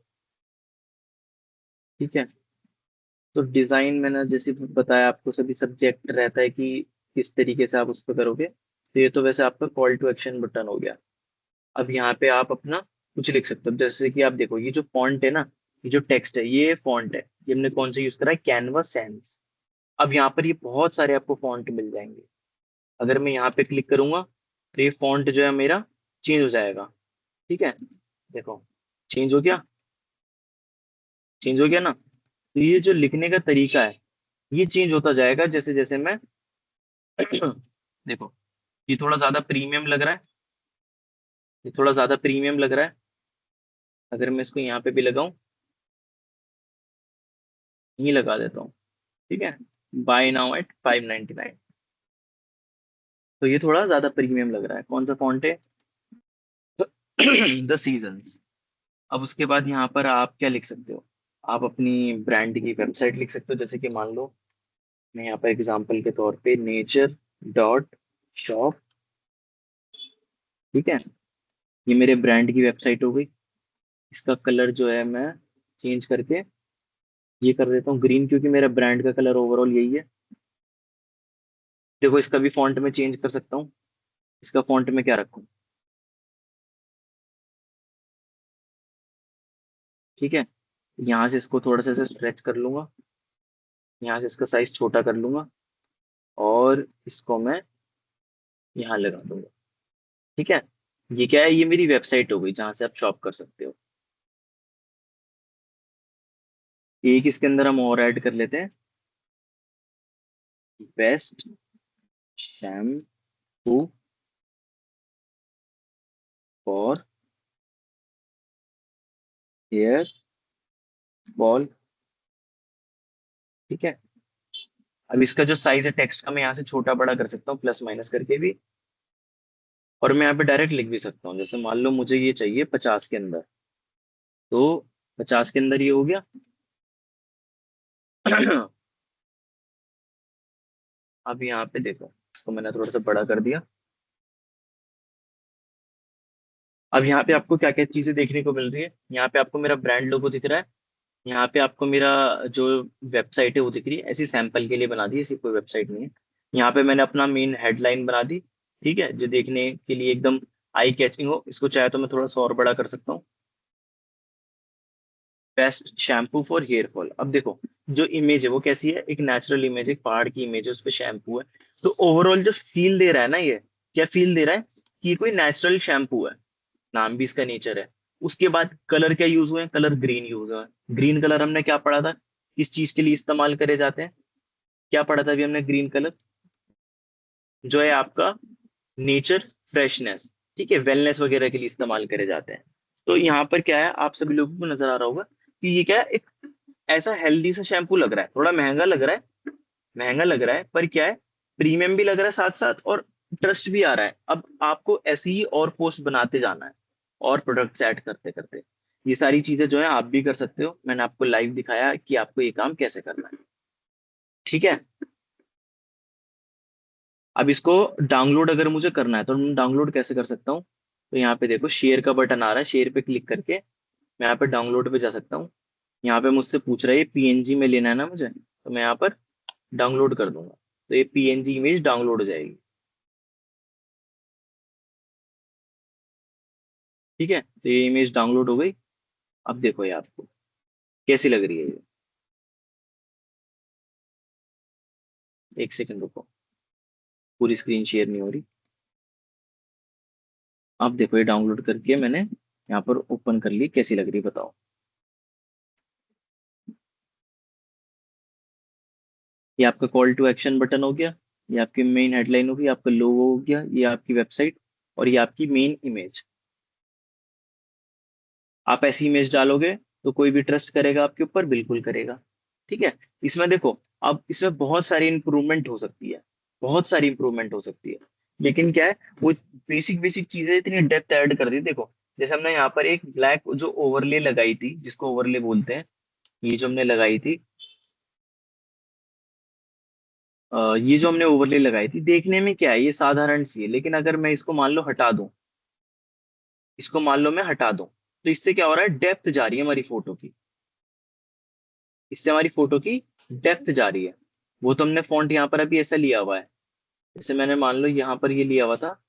ठीक है, तो डिजाइन मैंने जैसे बताया आपको, सभी सब्जेक्ट रहता है कि किस तरीके से आप उस पर करोगे। तो ये तो वैसे आपका कॉल टू एक्शन बटन हो गया। अब यहाँ पे आप अपना कुछ लिख सकते हो, जैसे कि आप देखो, ये जो फॉन्ट है ना, ये जो टेक्स्ट है, ये फॉन्ट है, ये हमने कौन सा यूज करा है? Canva Sans. अब यहाँ पर ये बहुत सारे आपको फॉन्ट मिल जाएंगे। अगर मैं यहाँ पे क्लिक करूंगा, तो ये फॉन्ट जो है मेरा चेंज हो जाएगा। ठीक है, देखो चेंज हो गया, चेंज हो गया ना। तो ये जो लिखने का तरीका है ये चेंज होता जाएगा जैसे जैसे मैं देखो ये थोड़ा ज्यादा प्रीमियम लग रहा है, ये थोड़ा ज्यादा प्रीमियम लग रहा है। अगर मैं इसको यहाँ पे भी लगाऊं, यही लगा देता हूँ, ठीक है, बाय नाउ एट 599। तो ये थोड़ा ज्यादा प्रीमियम लग रहा है। कौन सा फॉन्ट है? The seasons. अब उसके बाद यहाँ पर आप क्या लिख सकते हो, आप अपनी ब्रांड की वेबसाइट लिख सकते हो। जैसे कि मान लो मैं यहाँ पर एग्जांपल के तौर पे नेचर डॉट शॉप, ठीक है, ये मेरे ब्रांड की वेबसाइट हो गई। इसका कलर जो है मैं चेंज करके ये कर देता हूँ ग्रीन, क्योंकि मेरा ब्रांड का कलर ओवरऑल यही है। देखो इसका भी फॉन्ट में चेंज कर सकता हूँ। इसका फॉन्ट में क्या रखूँ? ठीक है, यहाँ से इसको थोड़ा सा स्ट्रेच कर लूंगा, यहाँ से इसका साइज छोटा कर लूंगा और इसको मैं यहाँ लगा दूंगा। ठीक है, ये क्या है? ये मेरी वेबसाइट हो गई जहां से आप शॉप कर सकते हो। एक इसके अंदर हम और ऐड कर लेते हैं, best shampoo for hair ball. ठीक है, अब इसका जो साइज है टेक्स्ट का मैं यहाँ से छोटा बड़ा कर सकता हूँ प्लस माइनस करके भी, और मैं यहाँ पे डायरेक्ट लिख भी सकता हूँ। जैसे मान लो मुझे ये चाहिए 50 के अंदर, तो 50 के अंदर ये हो गया। अब यहाँ पे देखो इसको मैंने थोड़ा सा बड़ा कर दिया। अब यहाँ पे आपको क्या क्या चीजें देखने को मिल रही है? यहाँ पे आपको मेरा ब्रांड लोगो दिख रहा है, यहाँ पे आपको मेरा जो वेबसाइट है वो दिख रही है। ऐसी सैंपल के लिए बना दी, ऐसी कोई वेबसाइट नहीं है। यहाँ पे मैंने अपना मेन हेडलाइन बना दी, ठीक है, जो देखने के लिए एकदम आई कैचिंग हो। इसको चाहे तो मैं थोड़ा सा और बड़ा कर सकता हूँ, best shampoo for hair fall. अब देखो जो इमेज है वो कैसी है, एक नेचुरल इमेज, एक पहाड़ की इमेज है, उस पे शैम्पू है। तो ओवरऑल जो फील दे रहा है ना, ये क्या फील दे रहा है कि ये कोई नेचुरल शैम्पू है, नाम भी इसका नेचर है। उसके बाद कलर क्या यूज हुए हैं? कलर ग्रीन यूज हुआ है। ग्रीन कलर हमने क्या पढ़ा था, किस चीज के लिए इस्तेमाल करे जाते हैं? क्या पढ़ा था अभी हमने? ग्रीन कलर जो है आपका नेचर, फ्रेशनेस, ठीक है, वेलनेस वगैरह के लिए इस्तेमाल करे जाते हैं। तो यहाँ पर क्या है, आप सभी लोगों को नजर आ रहा होगा कि ये क्या है, एक ऐसा हेल्दी सा शैम्पू लग रहा है। थोड़ा महंगा लग रहा है, महंगा लग रहा है, पर क्या है, प्रीमियम भी लग रहा है साथ साथ, और ट्रस्ट भी आ रहा है। अब आपको ऐसी ही और पोस्ट बनाते जाना है, और प्रोडक्ट्स ऐड करते करते। ये सारी चीजें जो है आप भी कर सकते हो। मैंने आपको लाइव दिखाया कि आपको ये काम कैसे करना है। ठीक है, अब इसको डाउनलोड अगर मुझे करना है तो मैं डाउनलोड कैसे कर सकता हूँ? तो यहाँ पे देखो शेयर का बटन आ रहा है, शेयर पे क्लिक करके मैं यहाँ पे डाउनलोड पे जा सकता हूँ। यहाँ पे मुझसे पूछ रहा है पीएनजी में लेना है ना मुझे, तो मैं यहाँ पर डाउनलोड कर दूंगा, तो ये पीएनजी इमेज डाउनलोड हो जाएगी। ठीक है, तो ये इमेज डाउनलोड हो गई। अब देखो ये आपको कैसी लग रही है ये, एक सेकंड रुको, पूरी स्क्रीन शेयर नहीं हो रही। अब देखो ये डाउनलोड करके मैंने यहाँ पर ओपन कर ली, कैसी लग रही है बताओ? ये आपका कॉल टू एक्शन बटन हो गया, ये आपकी मेन हेडलाइन होगी, आपका लोगो हो गया, ये आपकी वेबसाइट, और ये आपकी मेन इमेज। आप ऐसी इमेज डालोगे तो कोई भी ट्रस्ट करेगा आपके ऊपर? बिल्कुल करेगा। ठीक है, इसमें देखो अब इसमें बहुत सारी इंप्रूवमेंट हो सकती है, बहुत सारी इंप्रूवमेंट हो सकती है। लेकिन क्या है, वो बेसिक बेसिक चीजें इतनी डेप्थ ऐड कर दी। देखो जैसे हमने यहाँ पर एक ब्लैक जो ओवरले लगाई थी, जिसको ओवरले बोलते हैं, ये जो हमने लगाई थी, ये जो हमने ओवरले लगाई थी, देखने में क्या है, ये साधारण सी है। लेकिन अगर मैं इसको मान लो हटा दूं, इसको मान लो मैं हटा दूं, तो इससे क्या हो रहा है, डेप्थ जा रही है हमारी फोटो की, इससे हमारी फोटो की डेप्थ जा रही है। वो तो हमने फॉन्ट यहाँ पर अभी ऐसा लिया हुआ है, जैसे मैंने मान लो यहाँ पर ये लिया हुआ था,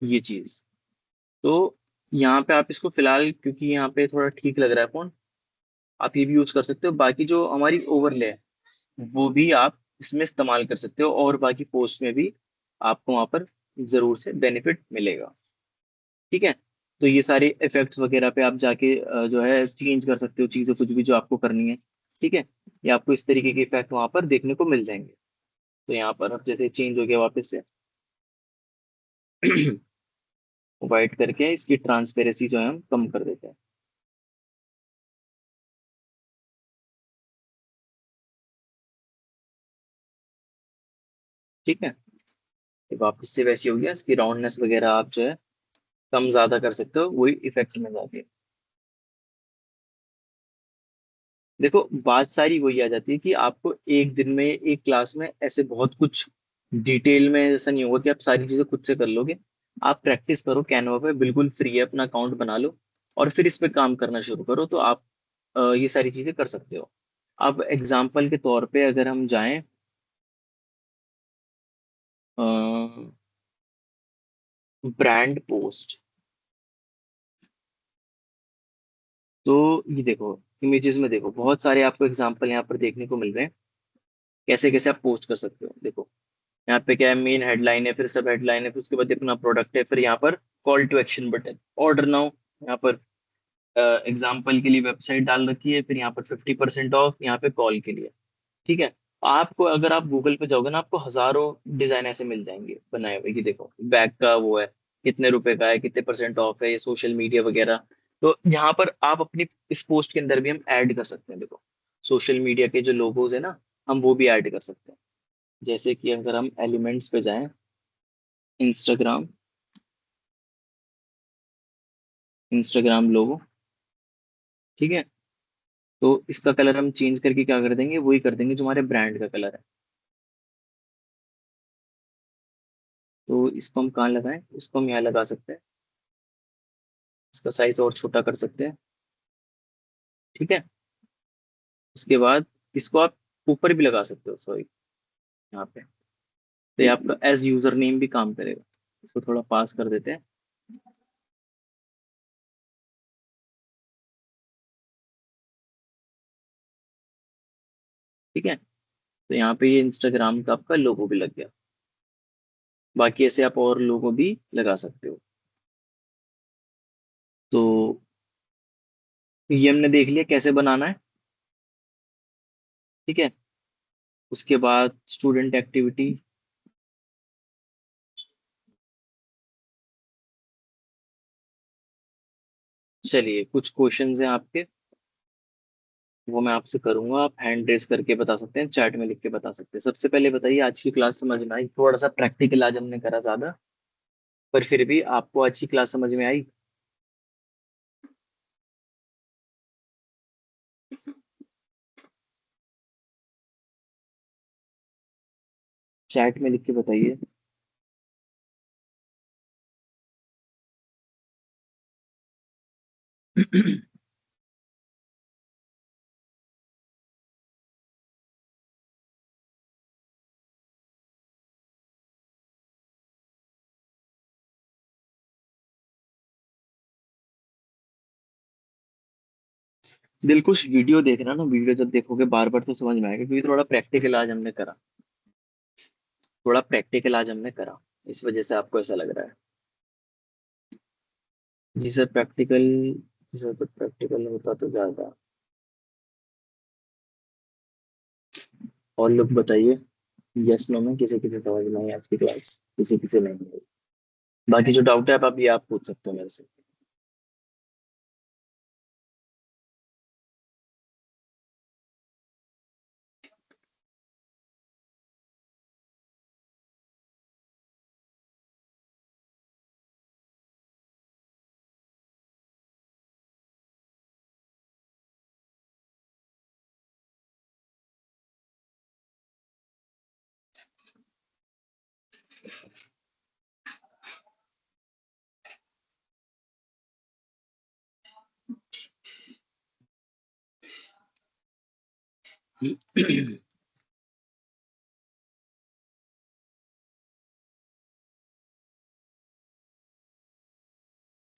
ये चीज। तो यहाँ पे आप इसको फिलहाल, क्योंकि यहाँ पे थोड़ा ठीक लग रहा है फॉन्ट, आप ये भी यूज कर सकते हो। बाकी जो हमारी ओवरले है वो भी आप इसमें इस्तेमाल कर सकते हो, और बाकी पोस्ट में भी आपको वहां पर जरूर से बेनिफिट मिलेगा। ठीक है। तो ये सारे इफेक्ट्स वगैरह पे आप जाके जो है चेंज कर सकते हो चीजें, कुछ भी जो आपको करनी है। ठीक है। ये आपको इस तरीके के इफेक्ट वहां पर देखने को मिल जाएंगे। तो यहाँ पर अब जैसे चेंज हो गया वापस से वाइट करके इसकी ट्रांसपेरेंसी जो है हम कम कर देते हैं। ठीक है। ये वापस से वैसी हो गया, इसकी राउंडनेस वगैरह आप जो है कम ज्यादा कर सकते हो वही इफेक्ट में जाके। देखो बात सारी वही आ जाती है कि आपको एक दिन में एक क्लास में ऐसे बहुत कुछ डिटेल में ऐसा नहीं होगा कि आप सारी चीजें खुद से कर लोगे। आप प्रैक्टिस करो, कैनवा पे बिल्कुल फ्री है, अपना अकाउंट बना लो और फिर इस पे काम करना शुरू करो, तो आप ये सारी चीजें कर सकते हो। अब एग्जाम्पल के तौर पे अगर हम जाएं ब्रांड पोस्ट, तो ये देखो इमेजेस में देखो बहुत सारे आपको एग्जाम्पल यहाँ पर देखने को मिल रहे हैं कैसे कैसे आप पोस्ट कर सकते हो। देखो यहाँ पे क्या है, मेन हेडलाइन है, फिर सब हेडलाइन है, फिर उसके बाद अपना प्रोडक्ट है, फिर यहाँ पर call to action button, order now, यहाँ पर एग्जाम्पल के लिए वेबसाइट डाल रखी है, फिर यहाँ पर 50% ऑफ, यहाँ पे कॉल के लिए। ठीक है। आपको अगर आप गूगल पे जाओगे ना, आपको हजारों डिजाइन ऐसे मिल जाएंगे बनाए हुए कि देखो बैग का वो है, कितने रुपए का है, कितने परसेंट ऑफ है, ये सोशल मीडिया वगैरह। तो यहाँ पर आप अपनी इस पोस्ट के अंदर भी हम ऐड कर सकते हैं। देखो सोशल मीडिया के जो लोगोज है ना, हम वो भी ऐड कर सकते हैं। जैसे कि अगर हम एलिमेंट्स पे जाएं, इंस्टाग्राम, इंस्टाग्राम लोगो। ठीक है। तो इसका कलर हम चेंज करके क्या कर देंगे, वही कर देंगे जो हमारे ब्रांड का कलर है। तो इसको हम कहाँ लगाएं, इसको हम यहाँ लगा सकते हैं, इसका साइज और छोटा कर सकते हैं। ठीक है। उसके बाद इसको आप ऊपर भी लगा सकते हो, सॉरी, यहाँ पे। तो ये आपका एज यूजर नेम भी काम करेगा। इसको थोड़ा पास कर देते हैं। ठीक है। तो यहाँ पे ये इंस्टाग्राम का आपका लोगो भी लग गया। बाकी ऐसे आप और लोगो भी लगा सकते हो। तो ये हमने देख लिया कैसे बनाना है। ठीक है। उसके बाद स्टूडेंट एक्टिविटी, चलिए कुछ क्वेश्चंस हैं आपके, वो मैं आपसे करूंगा, आप हैंड रेस करके बता सकते हैं, चैट में लिख के बता सकते हैं। सबसे पहले बताइए, आज की क्लास समझ में आई? थोड़ा सा प्रैक्टिकल आज हमने करा ज्यादा, पर फिर भी आपको आज की क्लास समझ में आई? चैट में लिख के बताइए। दिलकुश वीडियो देखना ना, वीडियो जब देखोगे बार बार तो समझ में आएगा, क्योंकि थोड़ा प्रैक्टिकल आज हमने करा, थोड़ा प्रैक्टिकल आज हमने करा, इस वजह से आपको ऐसा लग रहा है। जी सर प्रैक्टिकल, जी सर तो प्रैक्टिकल होता तो ज्यादा। और लोग बताइए, यस नो में किसी किसी समझ में आई आज की क्लास, किसी किसी नहीं आई। बाकी जो डाउट है आप अभी आप पूछ सकते हो मेरे से।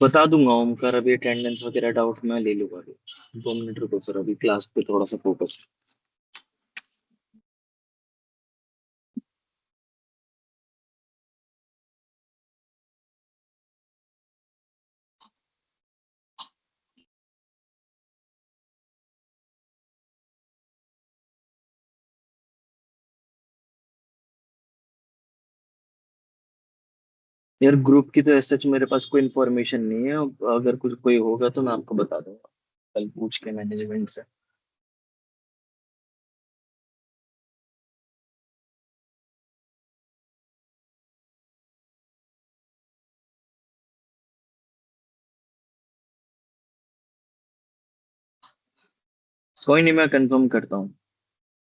बता दूंगा ओमकार, अभी अटेंडेंस वगैरह डाउट मैं ले लूंगा अभी। 2 मिनट रुको सर, अभी क्लास पे थोड़ा सा फोकस। यार ग्रुप की तो सच मेरे पास कोई इन्फॉर्मेशन नहीं है। अगर कुछ कोई होगा तो मैं आपको बता दूंगा कल पूछ के मैनेजमेंट से। कोई नहीं, मैं कंफर्म करता हूँ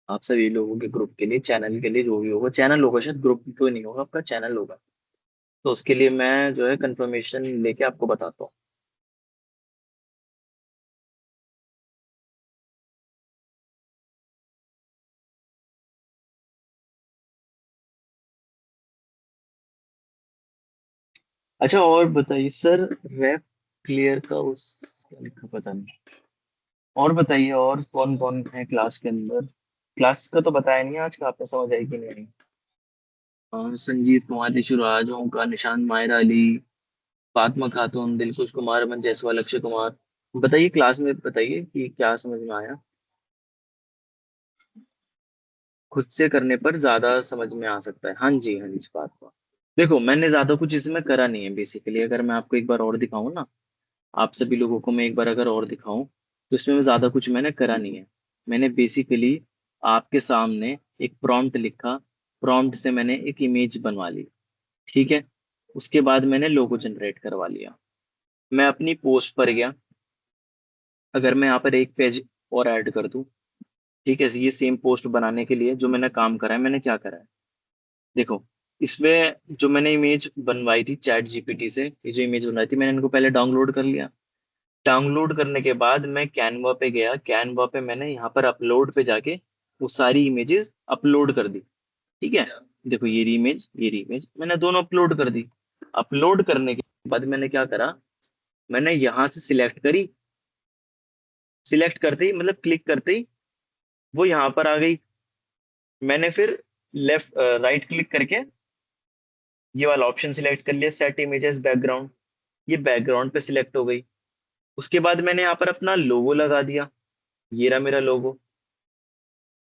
आप सभी लोगों के ग्रुप के लिए, चैनल के लिए, जो भी होगा चैनल होगा, शायद ग्रुप तो नहीं होगा, आपका चैनल होगा। तो उसके लिए मैं जो है कंफर्मेशन लेके आपको बताता हूँ। अच्छा और बताइए सर, रैप क्लियर का उस क्या लिखा पता नहीं। और बताइए और कौन कौन है क्लास के अंदर। क्लास का तो बताया नहीं आज का, आपने समझ आई कि नहीं? संजीव कुमार, ऋषुराज, ओमकार, निशांत, मायरा अली, फातिमा खातून, दिलखुश कुमार, अमन जायसवाल, अक्षय कुमार। बताइए क्लास में, बताइए कि क्या समझ में आया। खुद से करने पर ज्यादा समझ में आ सकता है, हाँ जी हाँ जी, बात हुआ। देखो मैंने ज्यादा कुछ इसमें करा नहीं है बेसिकली, अगर मैं आपको एक बार और दिखाऊं ना, आप सभी लोगों को मैं एक बार अगर और दिखाऊं, तो इसमें मैं ज्यादा कुछ मैंने करा नहीं है। मैंने बेसिकली आपके सामने एक प्रॉम्प्ट लिखा, प्रॉम्प्ट से मैंने एक इमेज बनवा ली, ठीक है। उसके बाद मैंने लोगो जनरेट करवा लिया। मैं अपनी पोस्ट पर गया, अगर मैं यहाँ पर एक पेज और ऐड कर दूं, ठीक है, ये सेम पोस्ट बनाने के लिए जो मैंने काम करा है, मैंने क्या करा है, देखो। इसमें जो मैंने इमेज बनवाई थी चैट जीपीटी से, ये जो इमेज बनवाई थी मैंने इनको पहले डाउनलोड कर लिया। डाउनलोड करने के बाद मैं कैनवा पे गया, कैनवा पे मैंने यहाँ पर अपलोड पे जाके वो सारी इमेजेस अपलोड कर दी, ठीक है। देखो ये इमेज मैंने दोनों अपलोड कर दी। अपलोड करने के बाद मैंने क्या करा, मैंने यहाँ से सिलेक्ट करी, सिलेक्ट करते ही मतलब क्लिक करते ही वो यहाँ पर आ गई। मैंने फिर लेफ्ट राइट क्लिक करके ये वाला ऑप्शन सिलेक्ट कर लिया, सेट इमेजेस बैकग्राउंड। ये बैकग्राउंड पे सिलेक्ट हो गई। उसके बाद मैंने यहाँ पर अपना लोगो लगा दिया, ये रहा मेरा लोगो,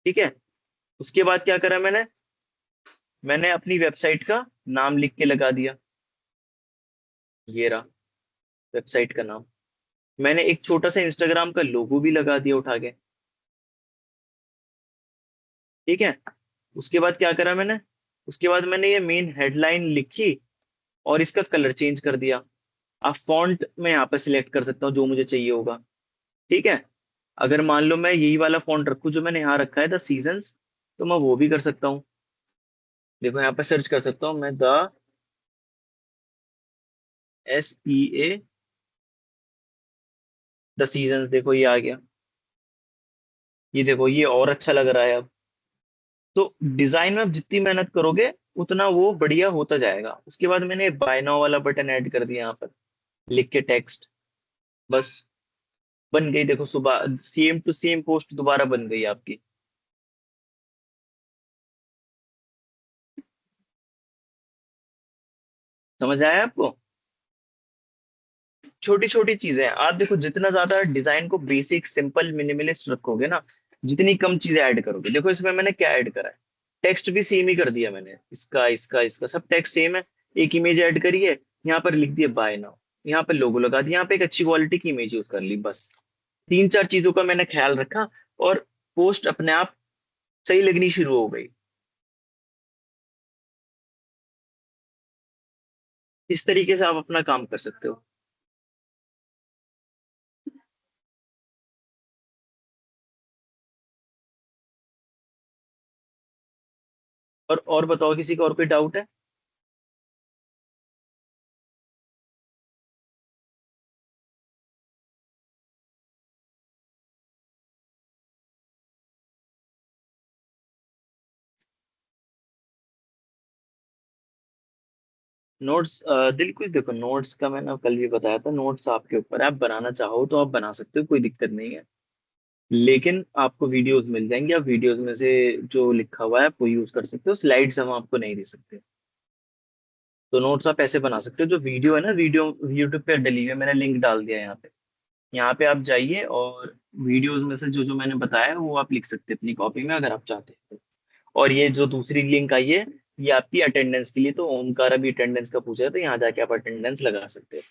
ठीक है। उसके बाद क्या करा मैंने, मैंने अपनी वेबसाइट का नाम लिख के लगा दिया, ये रहा वेबसाइट का नाम। मैंने एक छोटा सा इंस्टाग्राम का लोगो भी लगा दिया उठा के, ठीक है। उसके बाद क्या करा मैंने, उसके बाद मैंने ये मेन हेडलाइन लिखी और इसका कलर चेंज कर दिया। अब फॉन्ट मैं यहाँ पर सिलेक्ट कर सकता हूँ जो मुझे चाहिए होगा, ठीक है। अगर मान लो मैं यही वाला फॉन्ट रखूँ जो मैंने यहाँ रखा है, द सीजन्स, तो मैं वो भी कर सकता हूँ। देखो यहाँ पे सर्च कर सकता हूँ मैं, द SEA, द सीजन्स, देखो ये आ गया। ये देखो ये और अच्छा लग रहा है अब। तो डिजाइन में आप जितनी मेहनत करोगे उतना वो बढ़िया होता जाएगा। उसके बाद मैंने बाय नाउ वाला बटन ऐड कर दिया यहाँ पर, लिख के टेक्स्ट, बस बन गई। देखो सुबह सेम टू सेम पोस्ट दोबारा बन गई आपकी। समझ आया आपको? छोटी छोटी चीजें हैं। आप देखो जितना ज्यादा डिजाइन को बेसिक सिंपल मिनिमलिस्ट रखोगे ना, जितनी कम चीजें ऐड करोगे। देखो इसमें मैंने क्या ऐड करा है, टेक्स्ट भी सेम ही कर दिया मैंने, इसका इसका इसका सब टेक्स्ट सेम है। एक इमेज ऐड करी है, यहाँ पर लिख दिया बाय नाउ, यहाँ पे लोगो लगा दिया, यहाँ पे एक अच्छी क्वालिटी की इमेज यूज कर ली, बस। तीन चार चीजों का मैंने ख्याल रखा और पोस्ट अपने आप सही लगनी शुरू हो गई। इस तरीके से आप अपना काम कर सकते हो। और बताओ किसी का और कोई डाउट है? नोट्स बिल्कुल, देखो नोट्स का मैंने कल भी बताया था, नोट्स आपके ऊपर है, आप बनाना चाहो तो आप बना सकते हो, कोई दिक्कत नहीं है। लेकिन आपको वीडियोस मिल जाएंगे, आप वीडियोस में से जो लिखा हुआ है आप वो यूज कर सकते हो, स्लाइड्स हम आपको नहीं दे सकते। तो नोट्स आप ऐसे बना सकते हो, जो वीडियो है ना, वीडियो यूट्यूब पे डली हुई है, मैंने लिंक डाल दिया है यहाँ पे। यहाँ पे आप जाइए और वीडियोस में से जो जो मैंने बताया है वो आप लिख सकते हैं अपनी कॉपी में, अगर आप चाहते हैं तो। और ये जो दूसरी लिंक आई है, ये आपकी अटेंडेंस के लिए, तो ओमकार अभी अटेंडेंस का पूछ रहा है, तो यहाँ जाके आप अटेंडेंस लगा सकते हैं।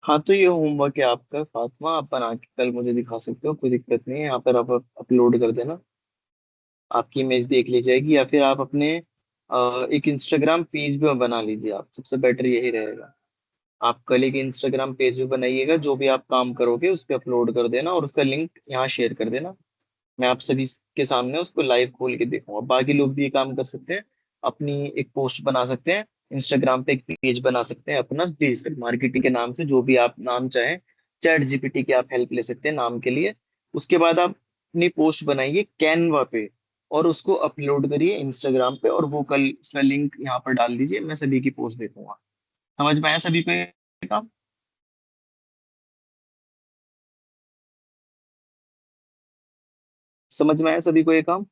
हाँ, तो ये होमवर्क है आपका फातिमा, आप बना के कल मुझे दिखा सकते हो, कोई दिक्कत नहीं है। यहाँ पर आप अपलोड कर देना, आपकी इमेज देख ली जाएगी। या फिर आप अपने एक इंस्टाग्राम पेज भी बना लीजिए, आप सबसे बेटर यही रहेगा। आप कल एक इंस्टाग्राम पेज भी बनाइएगा, जो भी आप काम करोगे उस पर अपलोड कर देना और उसका लिंक यहाँ शेयर कर देना। मैं आप सभी के सामने उसको लाइव खोल के देखूंगा। बाकी लोग भी ये काम कर सकते हैं, अपनी एक पोस्ट बना सकते हैं, इंस्टाग्राम पे एक पेज बना सकते हैं अपना डिजिटल मार्केटिंग के नाम से, जो भी आप नाम चाहें। चैट जीपीटी की आप हेल्प ले सकते हैं नाम के लिए। उसके बाद आप अपनी पोस्ट बनाइए कैनवा पे और उसको अपलोड करिए इंस्टाग्राम पे, और वो कल उसका लिंक यहाँ पर डाल दीजिए। मैं सभी की पोस्ट देखूंगा। समझ में आया सभी को ये काम? समझ में आया सभी को ये काम?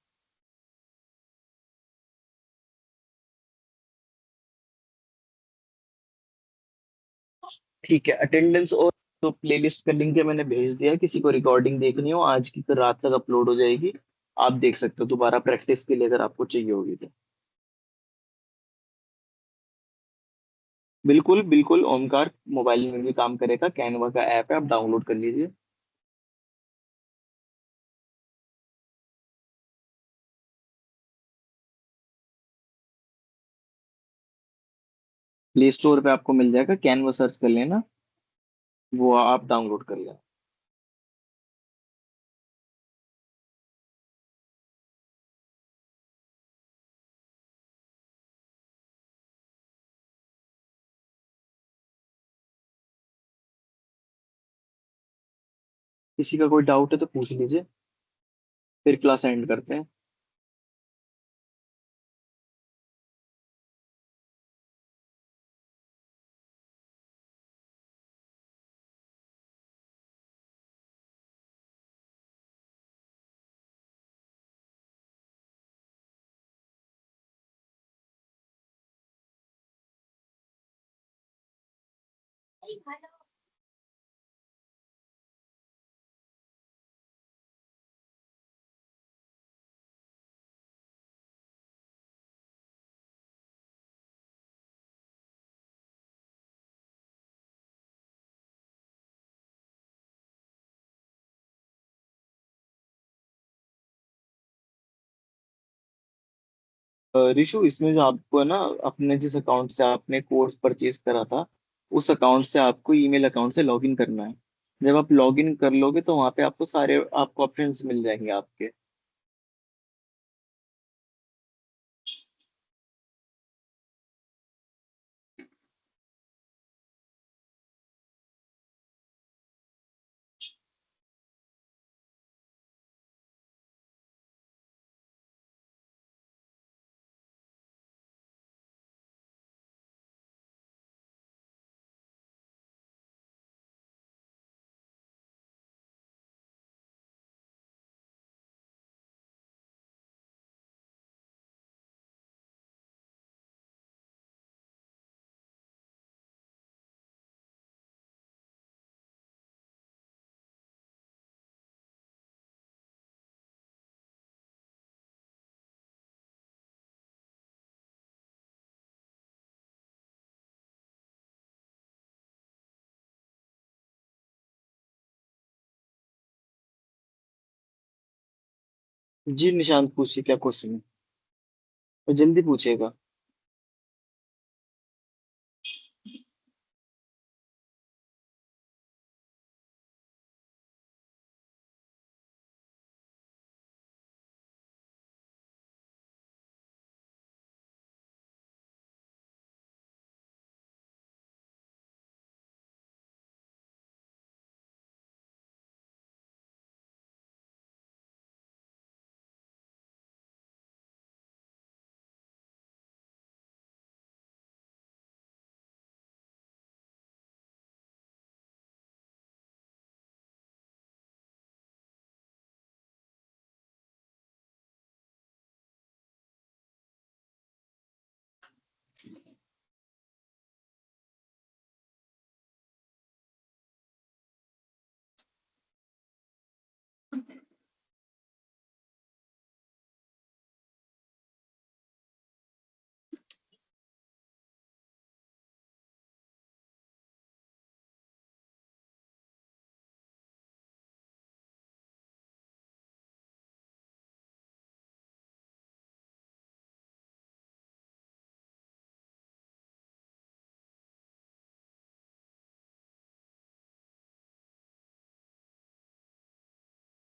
ठीक है, अटेंडेंस और तो प्लेलिस्ट का लिंक है, मैंने भेज दिया है। किसी को रिकॉर्डिंग देखनी हो आज की, तो रात तक अपलोड हो जाएगी। आप देख सकते हो दोबारा प्रैक्टिस के लिए, अगर आपको चाहिए होगी तो। बिल्कुल बिल्कुल, ओमकार मोबाइल में भी काम करेगा, कैनवा का ऐप है, आप डाउनलोड कर लीजिए। प्ले स्टोर पे आपको मिल जाएगा, कैनवा सर्च कर लेना, वो आप डाउनलोड कर लेना। किसी का कोई डाउट है तो पूछ लीजिए, फिर क्लास एंड करते हैं। रिशु, इसमें जो आपको है ना, अपने जिस अकाउंट से आपने कोर्स परचेज करा था, उस अकाउंट से आपको ईमेल अकाउंट से लॉगिन करना है। जब आप लॉगिन कर लोगे तो वहाँ पे आपको सारे आपको ऑप्शंस मिल जाएंगे आपके। जी निशांत, पूछिए क्या क्वेश्चन है, और जल्दी पूछिएगा।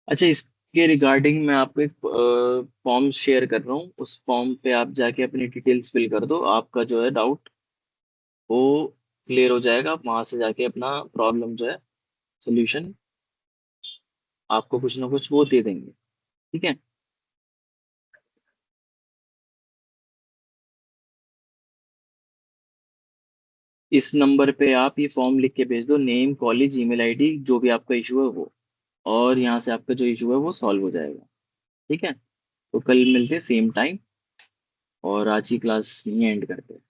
अच्छा, इसके रिगार्डिंग मैं आपको एक फॉर्म शेयर कर रहा हूँ, उस फॉर्म पे आप जाके अपनी डिटेल्स फिल कर दो, आपका जो है डाउट वो क्लियर हो जाएगा। आप वहां से जाके अपना प्रॉब्लम जो है सोल्यूशन आपको कुछ ना कुछ वो दे देंगे। ठीक है। इस नंबर पे आप ये फॉर्म लिख के भेज दो, नेम, कॉलेज, ईमेल आईडी, जो भी आपका इशू है वो, और यहाँ से आपका जो इशू है वो सॉल्व हो जाएगा। ठीक है। तो कल मिलते हैं सेम टाइम, और आज की क्लास यहीं एंड करते हैं।